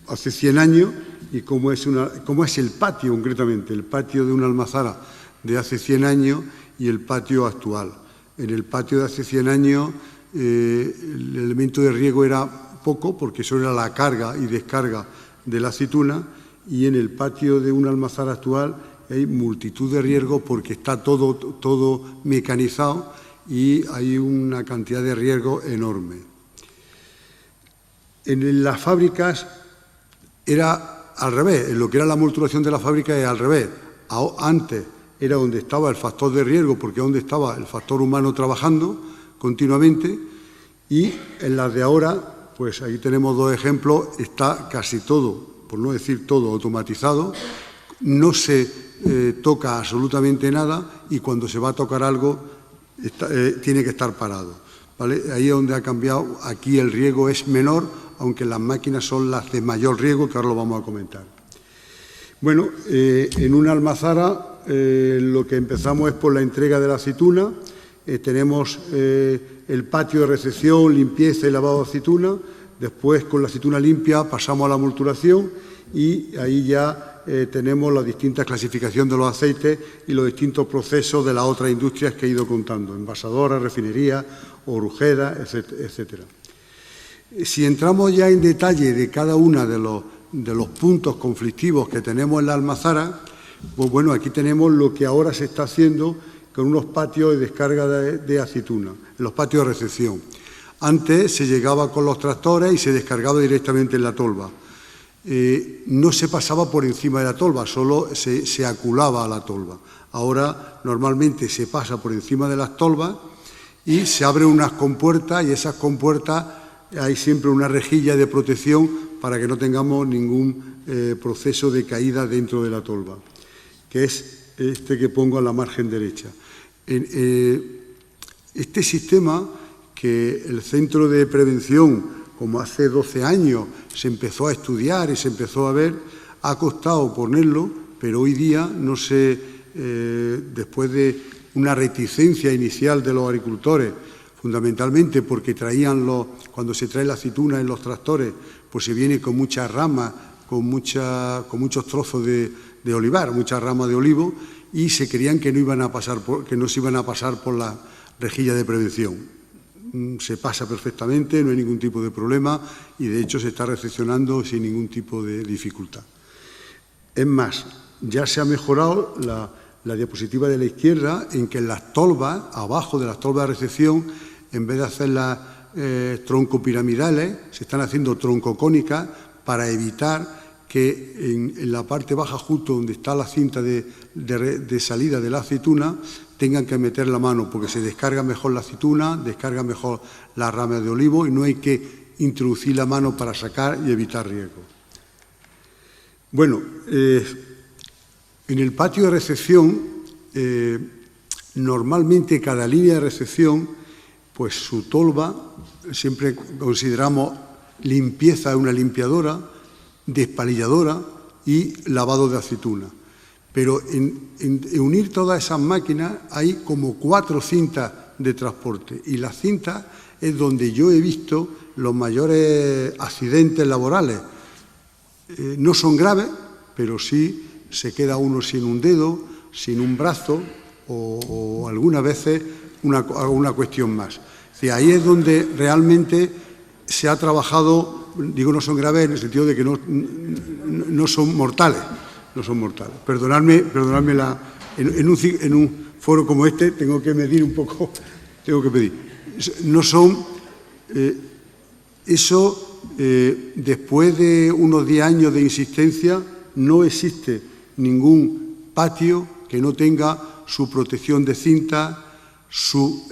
hace 100 años y cómo es el patio concretamente, el patio de una almazara de hace 100 años y el patio actual. En el patio de hace 100 años el elemento de riego era poco, porque eso era la carga y descarga de la aceituna, y en el patio de una almazara actual hay multitud de riesgos porque está todo mecanizado y hay una cantidad de riesgo enorme. En las fábricas era al revés, en lo que era la molturación de la fábrica es al revés. Antes era donde estaba el factor de riesgo, porque es donde estaba el factor humano trabajando continuamente, y en las de ahora, pues ahí tenemos dos ejemplos, está casi todo, por no decir todo, automatizado, no se toca absolutamente nada, y cuando se va a tocar algo tiene que estar parado, ¿vale? Ahí es donde ha cambiado. Aquí el riego es menor, aunque las máquinas son las de mayor riego, que ahora lo vamos a comentar. Bueno, en una almazara lo que empezamos es por la entrega de la aceituna. Tenemos el patio de recepción, limpieza y lavado de aceituna. Después, con la aceituna limpia, pasamos a la molturación, y ahí ya tenemos la distinta clasificación de los aceites y los distintos procesos de las otras industrias que he ido contando, envasadoras, refinerías, orujeras, etcétera. Si entramos ya en detalle de cada uno de los puntos conflictivos que tenemos en la almazara, pues bueno, aquí tenemos lo que ahora se está haciendo con unos patios de descarga de aceituna, en los patios de recepción. Antes se llegaba con los tractores y se descargaba directamente en la tolva. No se pasaba por encima de la tolva, solo se aculaba a la tolva. Ahora normalmente se pasa por encima de las tolvas y se abren unas compuertas, y esas compuertas hay siempre una rejilla de protección para que no tengamos ningún proceso de caída dentro de la tolva, que es este que pongo a la margen derecha. Este sistema que el Centro de Prevención, como hace 12 años, se empezó a estudiar y se empezó a ver, ha costado ponerlo, pero hoy día, no sé, después de una reticencia inicial de los agricultores, fundamentalmente porque cuando se trae la aceituna en los tractores, pues se viene con muchas ramas, con muchos trozos de olivar, muchas ramas de olivo, y se creían que no se iban a pasar por la rejilla de prevención. Se pasa perfectamente, no hay ningún tipo de problema, y de hecho se está recepcionando sin ningún tipo de dificultad. Es más, ya se ha mejorado la diapositiva de la izquierda, en que en las tolvas, abajo de las tolvas de recepción, en vez de hacerlas troncopiramidales, se están haciendo troncocónicas para evitar que en la parte baja, justo donde está la cinta de salida de la aceituna, tengan que meter la mano, porque se descarga mejor la aceituna, descarga mejor las ramas de olivo, y no hay que introducir la mano para sacar y evitar riesgo. Bueno, en el patio de recepción, normalmente cada línea de recepción, pues su tolva, siempre consideramos limpieza de una limpiadora, despalilladora y lavado de aceituna. Pero en unir todas esas máquinas hay como 4 cintas de transporte, y las cintas es donde yo he visto los mayores accidentes laborales. No son graves, pero sí se queda uno sin un dedo, sin un brazo o algunas veces alguna cuestión más. Ahí es donde realmente se ha trabajado. Digo no son graves en el sentido de que no son mortales. No son mortales. Perdonadme en un foro como este tengo que medir un poco, tengo que pedir. No son, después de unos 10 años de insistencia, no existe ningún patio que no tenga su protección de cinta, su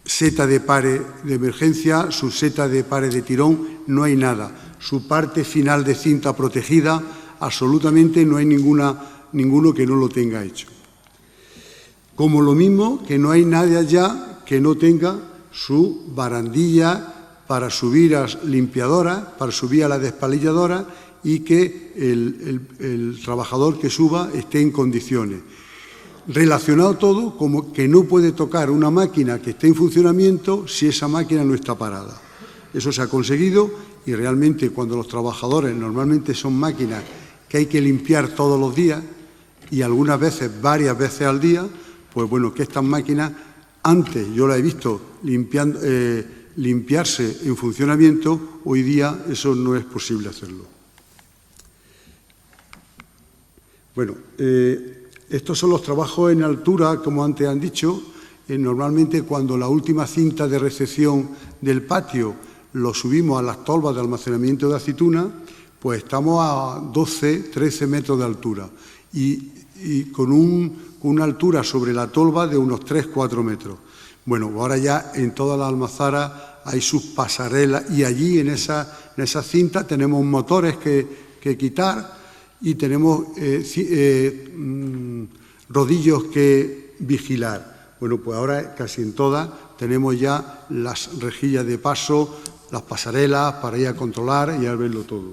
seta de pare de emergencia, su seta de pare de tirón, no hay nada. Su parte final de cinta protegida, absolutamente no hay ninguno que no lo tenga hecho. Como lo mismo que no hay nadie allá que no tenga su barandilla para subir a limpiadoras, para subir a la despalilladora y que el trabajador que suba esté en condiciones. Relacionado todo como que no puede tocar una máquina que esté en funcionamiento si esa máquina no está parada. Eso se ha conseguido y realmente cuando los trabajadores normalmente son máquinas que hay que limpiar todos los días y algunas veces, varias veces al día, pues bueno, que estas máquinas, antes yo las he visto limpiarse en funcionamiento, hoy día eso no es posible hacerlo. Bueno, estos son los trabajos en altura, como antes han dicho. Normalmente cuando la última cinta de recepción del patio lo subimos a las tolvas de almacenamiento de aceituna, pues estamos a 12, 13 metros de altura y con una altura sobre la tolva de unos 3, 4 metros. Bueno, ahora ya en toda la almazara hay sus pasarelas y allí en esa cinta tenemos motores que quitar y tenemos rodillos que vigilar. Bueno, pues ahora casi en todas tenemos ya las rejillas de paso, las pasarelas para ir a controlar y a verlo todo.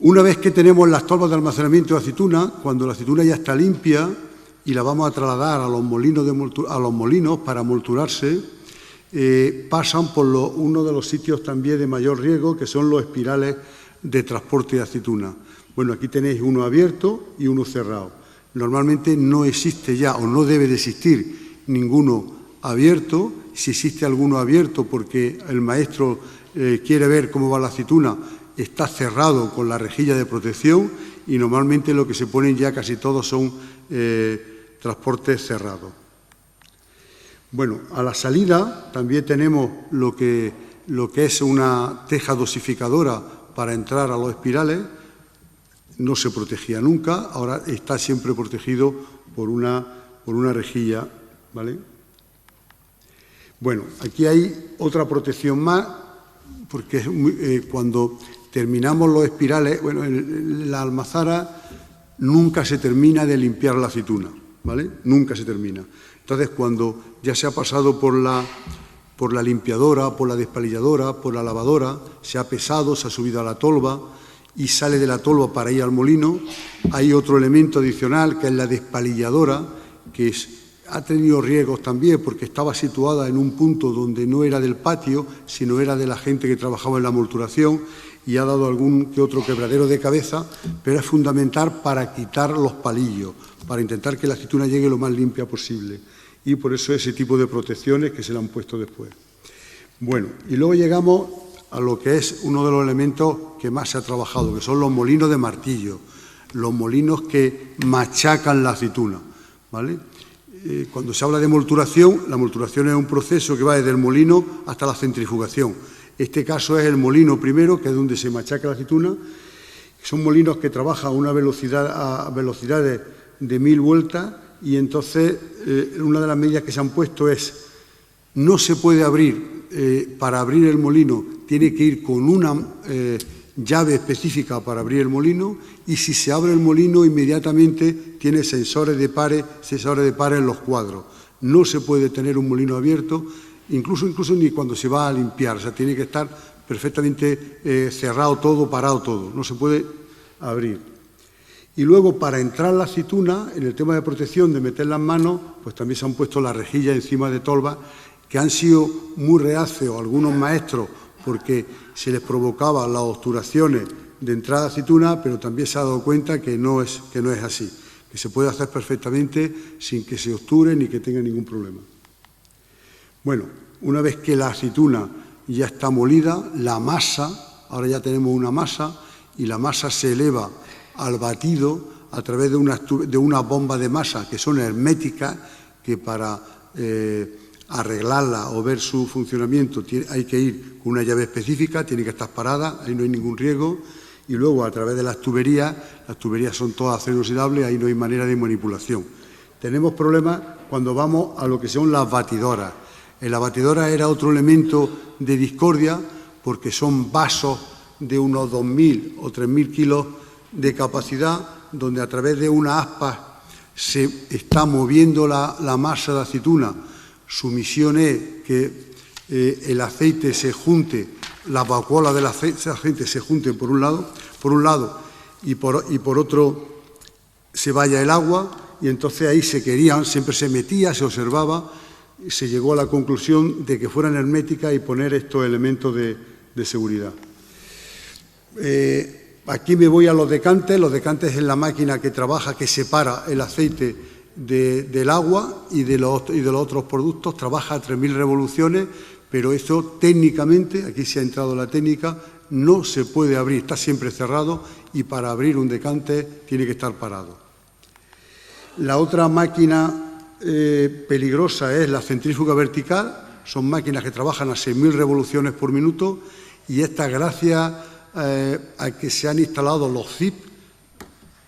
Una vez que tenemos las tolvas de almacenamiento de aceituna, cuando la aceituna ya está limpia y la vamos a trasladar a los molinos para molturarse, pasan por uno de los sitios también de mayor riesgo, que son los espirales de transporte de aceituna. Bueno, aquí tenéis uno abierto y uno cerrado. Normalmente no existe ya o no debe de existir ninguno abierto. Si existe alguno abierto porque el maestro quiere ver cómo va la aceituna, está cerrado con la rejilla de protección y normalmente lo que se ponen ya casi todos son transportes cerrados. Bueno, a la salida también tenemos lo que es una teja dosificadora para entrar a los espirales. No se protegía nunca, ahora está siempre protegido por una rejilla, ¿vale? Bueno, aquí hay otra protección más, porque cuando terminamos los espirales, bueno, en la almazara nunca se termina de limpiar la aceituna, ¿vale? Nunca se termina. Entonces, cuando ya se ha pasado por la limpiadora, por la despalilladora, por la lavadora, se ha pesado, se ha subido a la tolva y sale de la tolva para ir al molino, hay otro elemento adicional que es la despalilladora, que ha tenido riesgos también porque estaba situada en un punto donde no era del patio, sino era de la gente que trabajaba en la molturación y ha dado algún que otro quebradero de cabeza, pero es fundamental para quitar los palillos, para intentar que la aceituna llegue lo más limpia posible. Y por eso ese tipo de protecciones que se le han puesto después. Bueno, y luego llegamos a lo que es uno de los elementos que más se ha trabajado, que son los molinos de martillo, los molinos que machacan la aceituna, ¿vale? Cuando se habla de molturación, la molturación es un proceso que va desde el molino hasta la centrifugación. Este caso es el molino primero, que es donde se machaca la aceituna. Son molinos que trabajan a velocidades de 1000 vueltas y entonces una de las medidas que se han puesto es no se puede abrir, para abrir el molino tiene que ir con una llave específica para abrir el molino y si se abre el molino inmediatamente tiene sensores de pares en los cuadros. No se puede tener un molino abierto, incluso ni cuando se va a limpiar, o sea, tiene que estar perfectamente cerrado todo, parado todo, no se puede abrir. Y luego para entrar la aceituna, en el tema de protección, de meter las manos, pues también se han puesto las rejillas encima de tolva, que han sido muy reacios algunos maestros porque se les provocaba las obturaciones de entrada de aceituna, pero también se ha dado cuenta que no es así, que se puede hacer perfectamente sin que se obture ni que tenga ningún problema. Bueno, una vez que la aceituna ya está molida, la masa, ahora ya tenemos una masa, y la masa se eleva al batido a través de una bomba de masa que son herméticas, que para arreglarla o ver su funcionamiento hay que ir con una llave específica, tiene que estar parada, ahí no hay ningún riesgo, y luego a través de las tuberías son todas acero inoxidable, ahí no hay manera de manipulación. Tenemos problemas cuando vamos a lo que son las batidoras. La batidora era otro elemento de discordia porque son vasos de unos 2.000 o 3.000 kilos de capacidad, donde a través de una aspa se está moviendo la masa de aceituna. Su misión es que el aceite se junte, las vacuolas del aceite se junten por un lado y por otro se vaya el agua, y entonces ahí siempre se metía, se observaba, y se llegó a la conclusión de que fueran herméticas y poner estos elementos de seguridad. Aquí me voy a los decantes. Los decantes es la máquina que trabaja, que separa el aceite del agua y de los otros productos. Trabaja a 3.000 revoluciones, pero eso técnicamente, aquí se ha entrado la técnica, no se puede abrir, está siempre cerrado, y para abrir un decante tiene que estar parado. La otra máquina peligrosa es la centrífuga vertical. Son máquinas que trabajan a 6.000 revoluciones por minuto, y esta, gracias a que se han instalado los CIP,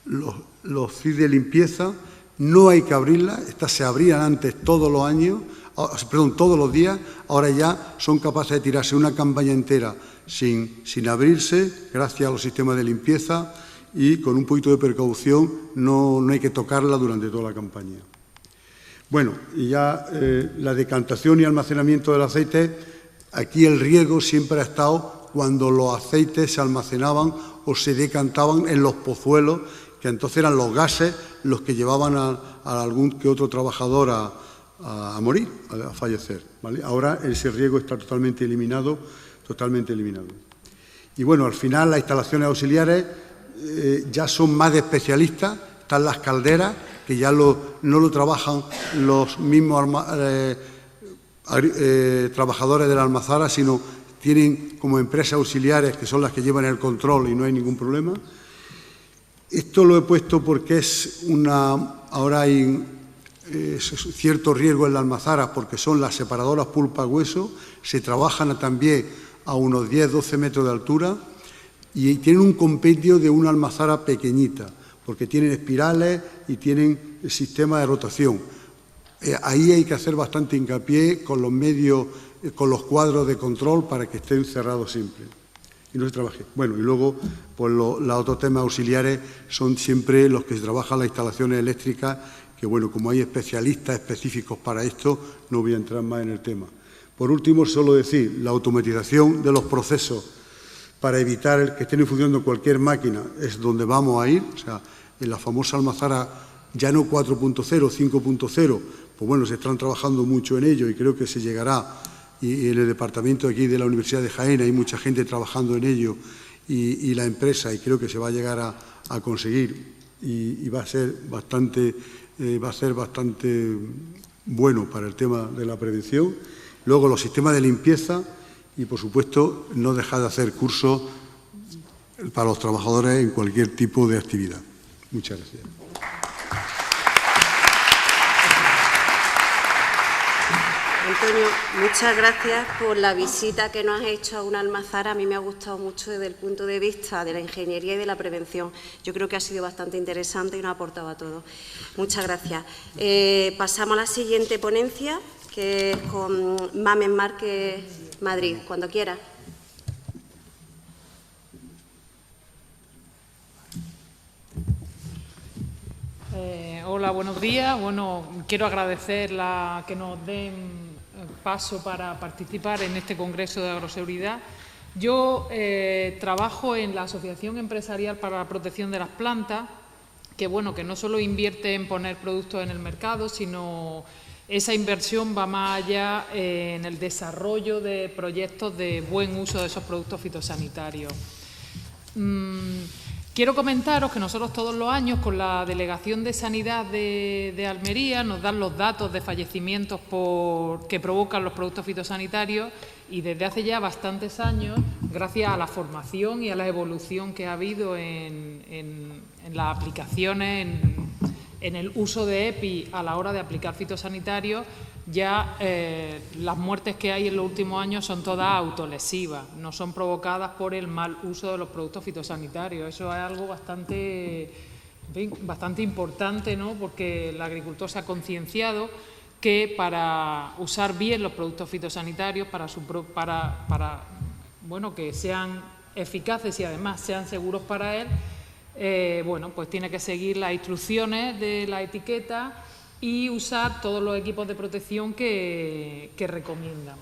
los CIP de limpieza, no hay que abrirlas. Estas se abrían antes todos los días, ahora ya son capaces de tirarse una campaña entera sin abrirse, gracias a los sistemas de limpieza, y con un poquito de precaución no hay que tocarla durante toda la campaña. Bueno, y ya la decantación y almacenamiento del aceite, aquí el riesgo siempre ha estado cuando los aceites se almacenaban o se decantaban en los pozuelos, que entonces eran los gases los que llevaban a algún que otro trabajador a morir, a fallecer, ¿vale? Ahora ese riesgo está totalmente eliminado. Y bueno, al final las instalaciones auxiliares ya son más de especialistas. Están las calderas, que ya no lo trabajan los mismos trabajadores de la almazara, sino tienen como empresas auxiliares que son las que llevan el control y no hay ningún problema. Esto lo he puesto porque ahora hay cierto riesgo en la almazara, porque son las separadoras pulpa-hueso, se trabajan también a unos 10-12 metros de altura y tienen un compendio de una almazara pequeñita, porque tienen espirales y tienen sistema de rotación. Ahí hay que hacer bastante hincapié con los medios, con los cuadros de control, para que estén cerrados siempre y no se trabaje. Bueno, y luego pues los otros temas auxiliares son siempre los que se trabajan las instalaciones eléctricas, que bueno, como hay especialistas específicos para esto, no voy a entrar más en el tema. Por último, solo decir, la automatización de los procesos para evitar que estén funcionando cualquier máquina es donde vamos a ir. O sea, en la famosa almazara ya no 4.0, 5.0, pues bueno, se están trabajando mucho en ello y creo que se llegará. Y en el departamento aquí de la Universidad de Jaén hay mucha gente trabajando en ello y la empresa, y creo que se va a llegar a conseguir y va a ser bastante bueno para el tema de la prevención. Luego los sistemas de limpieza y, por supuesto, no dejar de hacer cursos para los trabajadores en cualquier tipo de actividad. Muchas gracias. Antonio, muchas gracias por la visita que nos has hecho a una almazara. A mí me ha gustado mucho desde el punto de vista de la ingeniería y de la prevención. Yo creo que ha sido bastante interesante y nos ha aportado a todos. Muchas gracias. Pasamos a la siguiente ponencia, que es con Mamen Márquez Madrid. Cuando quiera. Hola, buenos días. Bueno, quiero agradecer que nos den paso para participar en este Congreso de Agroseguridad. Yo trabajo en la Asociación Empresarial para la Protección de las Plantas, que bueno, que no solo invierte en poner productos en el mercado, sino esa inversión va más allá en el desarrollo de proyectos de buen uso de esos productos fitosanitarios. Quiero comentaros que nosotros todos los años con la Delegación de Sanidad de Almería nos dan los datos de fallecimientos que provocan los productos fitosanitarios, y desde hace ya bastantes años, gracias a la formación y a la evolución que ha habido en las aplicaciones, en el uso de EPI a la hora de aplicar fitosanitarios, ya las muertes que hay en los últimos años son todas autolesivas, no son provocadas por el mal uso de los productos fitosanitarios. Eso es algo bastante importante, ¿no? Porque el agricultor se ha concienciado que para usar bien los productos fitosanitarios, para bueno, que sean eficaces y además sean seguros para él, bueno, pues tiene que seguir las instrucciones de la etiqueta y usar todos los equipos de protección que recomiendan.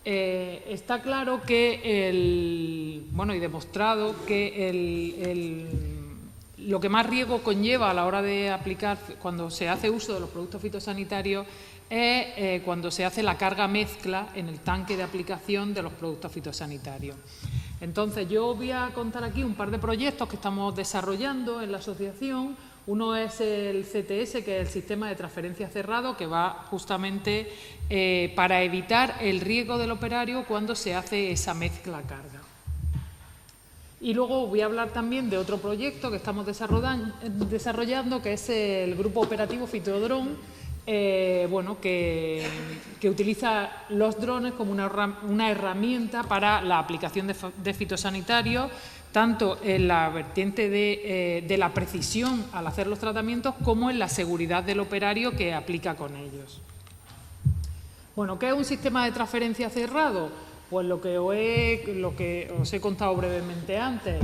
está claro que y demostrado que lo que más riesgo conlleva a la hora de aplicar, cuando se hace uso de los productos fitosanitarios, es cuando se hace la carga mezcla en el tanque de aplicación de los productos fitosanitarios. Entonces, yo voy a contar aquí un par de proyectos que estamos desarrollando en la asociación. Uno es el CTS, que es el sistema de transferencia cerrado, que va justamente para evitar el riesgo del operario cuando se hace esa mezcla carga. Y luego voy a hablar también de otro proyecto que estamos desarrollando, que es el Grupo Operativo Fitodrón, que utiliza los drones como una herramienta para la aplicación de fitosanitarios, tanto en la vertiente de la precisión al hacer los tratamientos como en la seguridad del operario que aplica con ellos. Bueno, ¿qué es un sistema de transferencia cerrado? Pues lo que os he contado brevemente antes.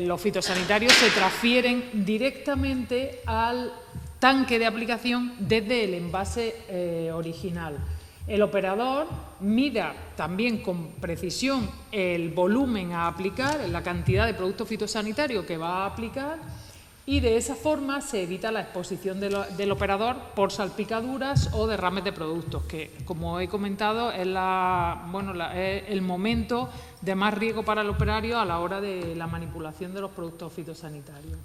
Los fitosanitarios se transfieren directamente al tanque de aplicación desde el envase original. El operador mida también con precisión el volumen a aplicar, la cantidad de producto fitosanitario que va a aplicar, y de esa forma se evita la exposición del operador por salpicaduras o derrames de productos, que, como he comentado, es el momento de más riesgo para el operario a la hora de la manipulación de los productos fitosanitarios.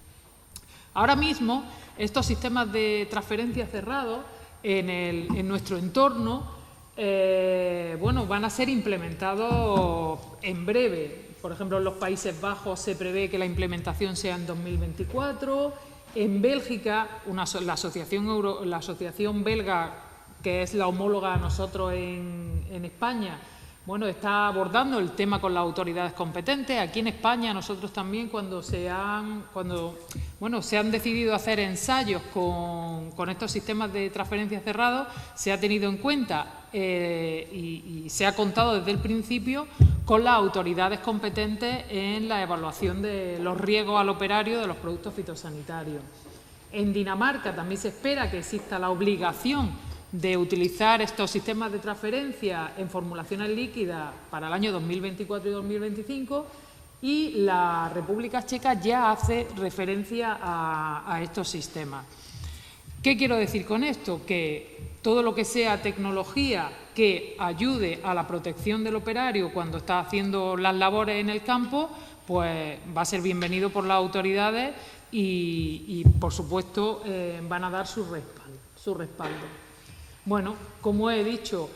Ahora mismo, estos sistemas de transferencia cerrados en nuestro entorno van a ser implementados en breve. Por ejemplo, en los Países Bajos se prevé que la implementación sea en 2024. En Bélgica, la asociación belga, que es la homóloga a nosotros en España, está abordando el tema con las autoridades competentes. Aquí en España nosotros también, cuando se han decidido hacer ensayos con estos sistemas de transferencia cerrados, se ha tenido en cuenta y se ha contado desde el principio con las autoridades competentes en la evaluación de los riesgos al operario de los productos fitosanitarios. En Dinamarca también se espera que exista la obligación de utilizar estos sistemas de transferencia en formulaciones líquidas para el año 2024 y 2025, y la República Checa ya hace referencia a estos sistemas. ¿Qué quiero decir con esto? Que todo lo que sea tecnología que ayude a la protección del operario cuando está haciendo las labores en el campo, pues va a ser bienvenido por las autoridades y por supuesto, van a dar su respaldo. Bueno, como he dicho,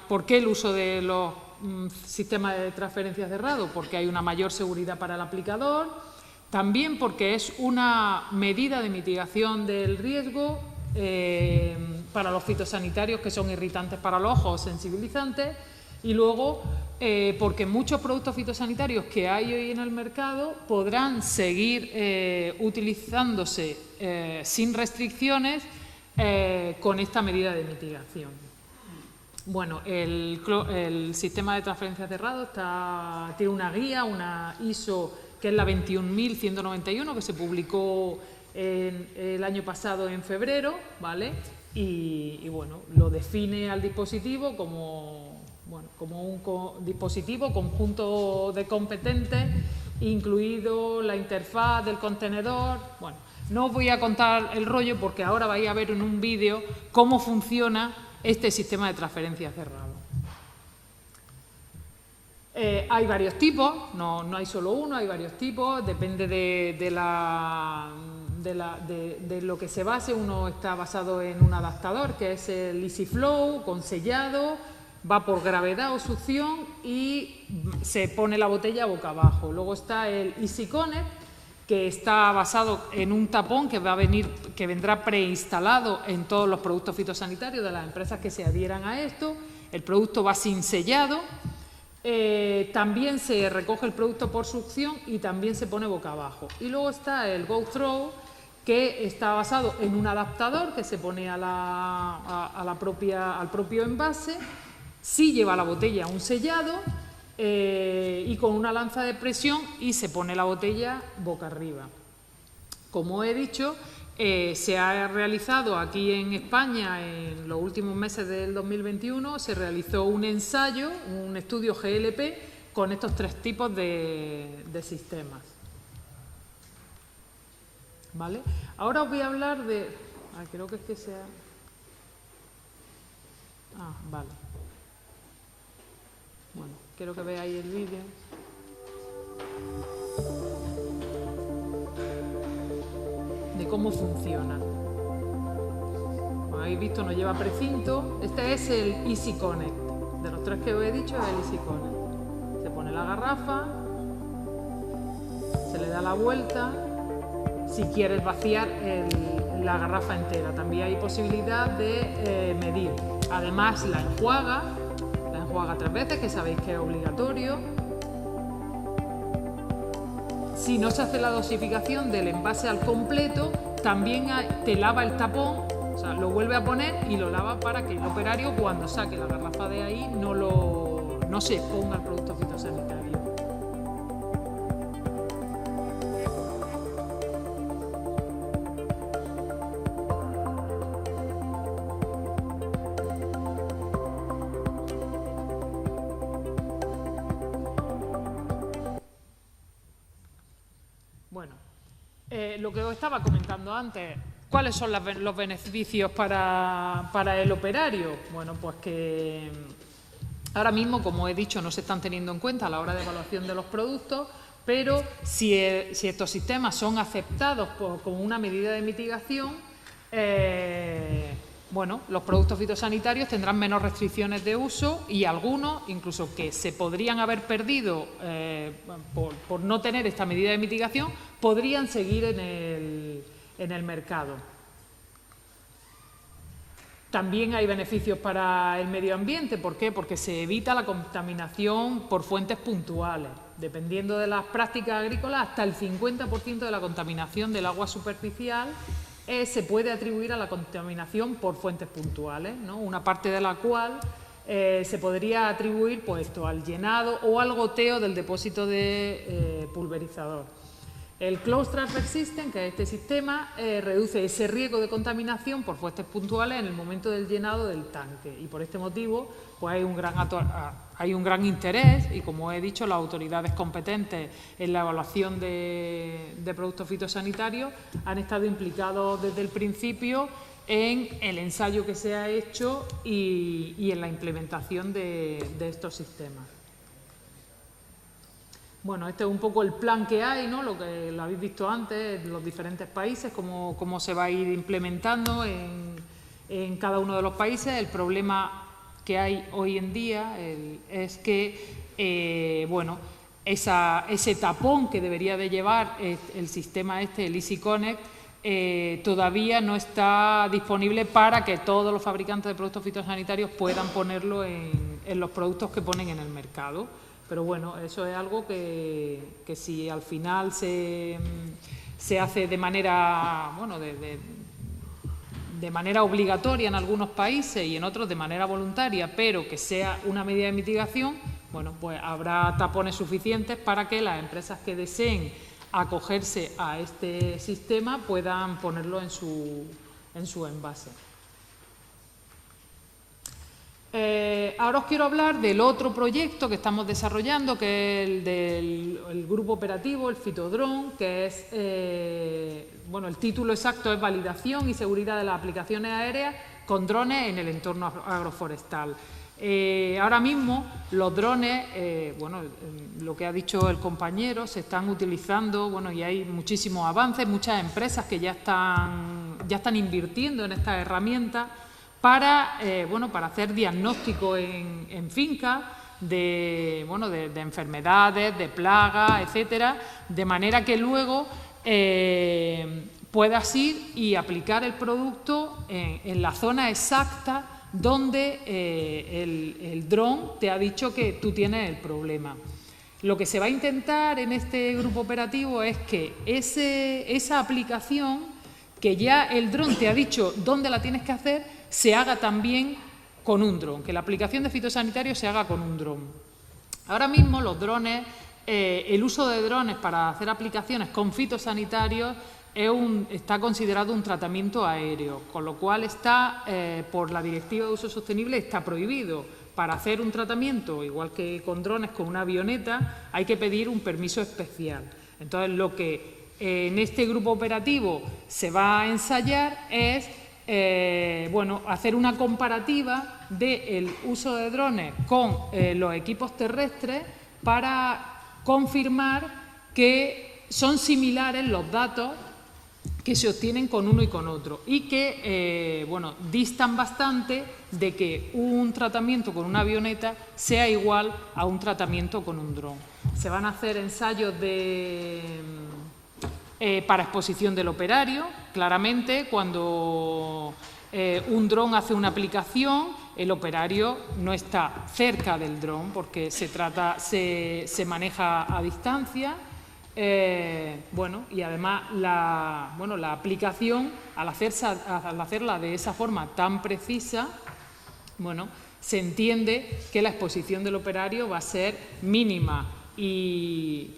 ¿por qué el uso de los sistemas de transferencia cerrado? Porque hay una mayor seguridad para el aplicador, también porque es una medida de mitigación del riesgo para los fitosanitarios que son irritantes para los ojos o sensibilizantes, y luego porque muchos productos fitosanitarios que hay hoy en el mercado podrán seguir utilizándose sin restricciones con esta medida de mitigación. Bueno, el sistema de transferencia cerrado tiene una guía, una ISO, que es la 21191, que se publicó el año pasado en febrero, ¿vale? Y lo define al dispositivo como un dispositivo conjunto de competentes, incluido la interfaz del contenedor. Bueno, no os voy a contar el rollo porque ahora vais a ver en un vídeo cómo funciona este sistema de transferencia cerrado. Hay varios tipos, no hay solo uno, hay varios tipos, depende de lo que se base. Uno está basado en un adaptador, que es el EasyFlow, con sellado, va por gravedad o succión y se pone la botella boca abajo. Luego está el EasyConnect, que está basado en un tapón que vendrá preinstalado en todos los productos fitosanitarios de las empresas que se adhieran a esto. El producto va sin sellado. También se recoge el producto por succión y también se pone boca abajo. Y luego está el Go Throw, que está basado en un adaptador que se pone al propio envase. Sí lleva la botella un sellado y con una lanza de presión, y se pone la botella boca arriba. Como he dicho, Se ha realizado aquí en España, en los últimos meses del 2021, se realizó un ensayo, un estudio GLP, con estos 3 tipos de sistemas. ¿Vale? Ahora os voy a hablar de... creo que es que sea... vale. Bueno, quiero que veáis el vídeo. De cómo funciona. Como habéis visto, no lleva precinto. Este es el Easy Connect. De los 3 que os he dicho, es el Easy Connect. Se pone la garrafa, se le da la vuelta. Si quieres vaciar la garrafa entera, también hay posibilidad de medir. Además, la enjuaga 3 veces, que sabéis que es obligatorio. Si no se hace la dosificación del envase al completo, también te lava el tapón, o sea, lo vuelve a poner y lo lava para que el operario, cuando saque la garrafa de ahí, no se exponga al producto fitosanitario. Bueno, lo que os estaba comentando antes, ¿cuáles son los beneficios para el operario? Bueno, pues que ahora mismo, como he dicho, no se están teniendo en cuenta a la hora de evaluación de los productos, pero si estos sistemas son aceptados como una medida de mitigación, bueno, los productos fitosanitarios tendrán menos restricciones de uso y algunos, incluso que se podrían haber perdido por no tener esta medida de mitigación, podrían seguir en el mercado. También hay beneficios para el medio ambiente. ¿Por qué? Porque se evita la contaminación por fuentes puntuales. Dependiendo de las prácticas agrícolas, hasta el 50% de la contaminación del agua superficial se puede atribuir a la contaminación por fuentes puntuales, ¿no? Una parte de la cual se podría atribuir pues, esto, al llenado o al goteo del depósito de pulverizador. El Closed Transfer System, que es este sistema, reduce ese riesgo de contaminación por fuentes puntuales en el momento del llenado del tanque, y por este motivo pues, hay un gran interés, y como he dicho, las autoridades competentes en la evaluación de productos fitosanitarios han estado implicados desde el principio en el ensayo que se ha hecho y en la implementación de estos sistemas. Bueno, este es un poco el plan que hay, ¿no? Lo que lo habéis visto antes, en los diferentes países, cómo se va a ir implementando en cada uno de los países. El problema que hay hoy en día es que, bueno, ese tapón que debería de llevar el sistema el Easy Connect, todavía no está disponible para que todos los fabricantes de productos fitosanitarios puedan ponerlo en los productos que ponen en el mercado. Pero bueno, eso es algo que si al final se hace de manera, bueno, de manera obligatoria en algunos países y en otros de manera voluntaria, pero que sea una medida de mitigación, bueno, pues habrá tapones suficientes para que las empresas que deseen acogerse a este sistema puedan ponerlo en su envase. Ahora os quiero hablar del otro proyecto que estamos desarrollando, que es el del grupo operativo, el Fitodrone, que es, bueno, el título exacto es Validación y Seguridad de las Aplicaciones Aéreas con drones en el entorno agroforestal. Ahora mismo los drones, bueno, lo que ha dicho el compañero, se están utilizando, bueno, y hay muchísimos avances, muchas empresas que ya están invirtiendo en estas herramientas para hacer diagnóstico en fincas de enfermedades, de plagas, etcétera, de manera que luego puedas ir y aplicar el producto en la zona exacta donde el dron te ha dicho que tú tienes el problema. Lo que se va a intentar en este grupo operativo es que esa aplicación, que ya el dron te ha dicho dónde la tienes que hacer, se haga también con un dron, que la aplicación de fitosanitarios se haga con un dron. Ahora mismo los drones, el uso de drones para hacer aplicaciones con fitosanitarios está considerado un tratamiento aéreo, con lo cual está, por la Directiva de Uso Sostenible, está prohibido. Para hacer un tratamiento, igual que con drones, con una avioneta, hay que pedir un permiso especial. Entonces, lo que en este grupo operativo se va a ensayar es hacer una comparativa del uso de drones con los equipos terrestres para confirmar que son similares los datos que se obtienen con uno y con otro y que distan bastante de que un tratamiento con una avioneta sea igual a un tratamiento con un dron. Se van a hacer ensayos para exposición del operario. Claramente, cuando un dron hace una aplicación, el operario no está cerca del dron porque se maneja a distancia. Y además la aplicación, al hacerla de esa forma tan precisa, se entiende que la exposición del operario va a ser mínima y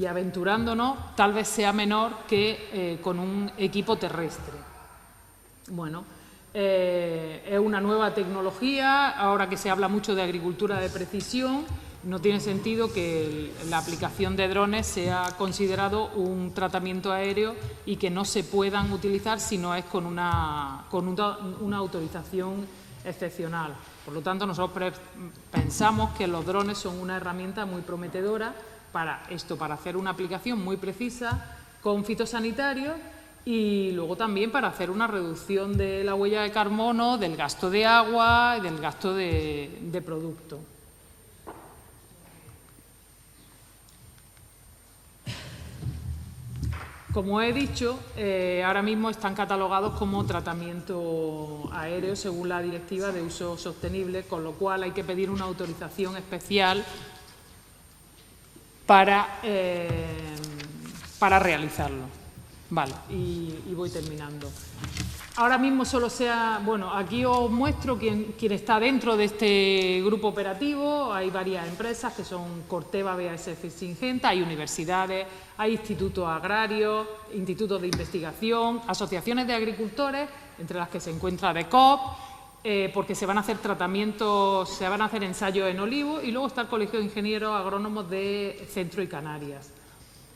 aventurándonos, tal vez sea menor que con un equipo terrestre. Es una nueva tecnología, ahora que se habla mucho de agricultura de precisión. No tiene sentido que la aplicación de drones sea considerado un tratamiento aéreo y que no se puedan utilizar si no es con una autorización excepcional. Por lo tanto, nosotros pensamos que los drones son una herramienta muy prometedora para hacer una aplicación muy precisa con fitosanitarios y luego también para hacer una reducción de la huella de carbono, del gasto de agua y del gasto de producto. Como he dicho, ahora mismo están catalogados como tratamiento aéreo según la Directiva de Uso Sostenible, con lo cual hay que pedir una autorización especial para realizarlo. Vale, y voy terminando. Ahora mismo aquí os muestro quién está dentro de este grupo operativo. Hay varias empresas que son Corteva, BASF y Syngenta, hay universidades, hay institutos agrarios, institutos de investigación, asociaciones de agricultores, entre las que se encuentra DECOP, porque se van a hacer ensayos en olivos, y luego está el Colegio de Ingenieros Agrónomos de Centro y Canarias.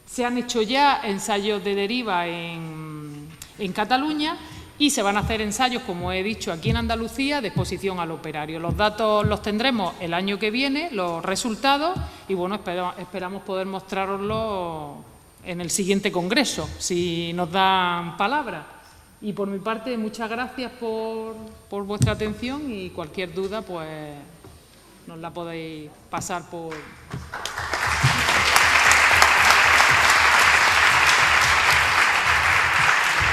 Se han hecho ya ensayos de deriva en Cataluña y se van a hacer ensayos, como he dicho, aquí en Andalucía, de exposición al operario. Los datos los tendremos el año que viene, los resultados, y esperamos poder mostraroslos en el siguiente congreso, si nos dan palabra. Y por mi parte, muchas gracias por vuestra atención y cualquier duda, pues nos la podéis pasar por...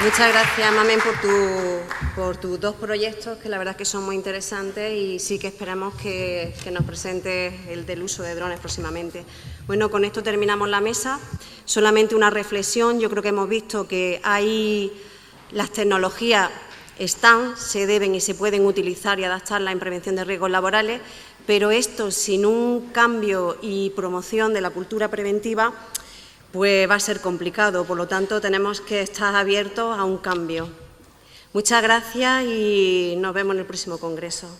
Muchas gracias, Mamen, por tus dos proyectos, que la verdad es que son muy interesantes y sí que esperamos que nos presentes el del uso de drones próximamente. Bueno, con esto terminamos la mesa. Solamente una reflexión. Yo creo que hemos visto que las tecnologías se deben y se pueden utilizar y adaptarlas en prevención de riesgos laborales, pero esto sin un cambio y promoción de la cultura preventiva pues va a ser complicado. Por lo tanto, tenemos que estar abiertos a un cambio. Muchas gracias y nos vemos en el próximo congreso.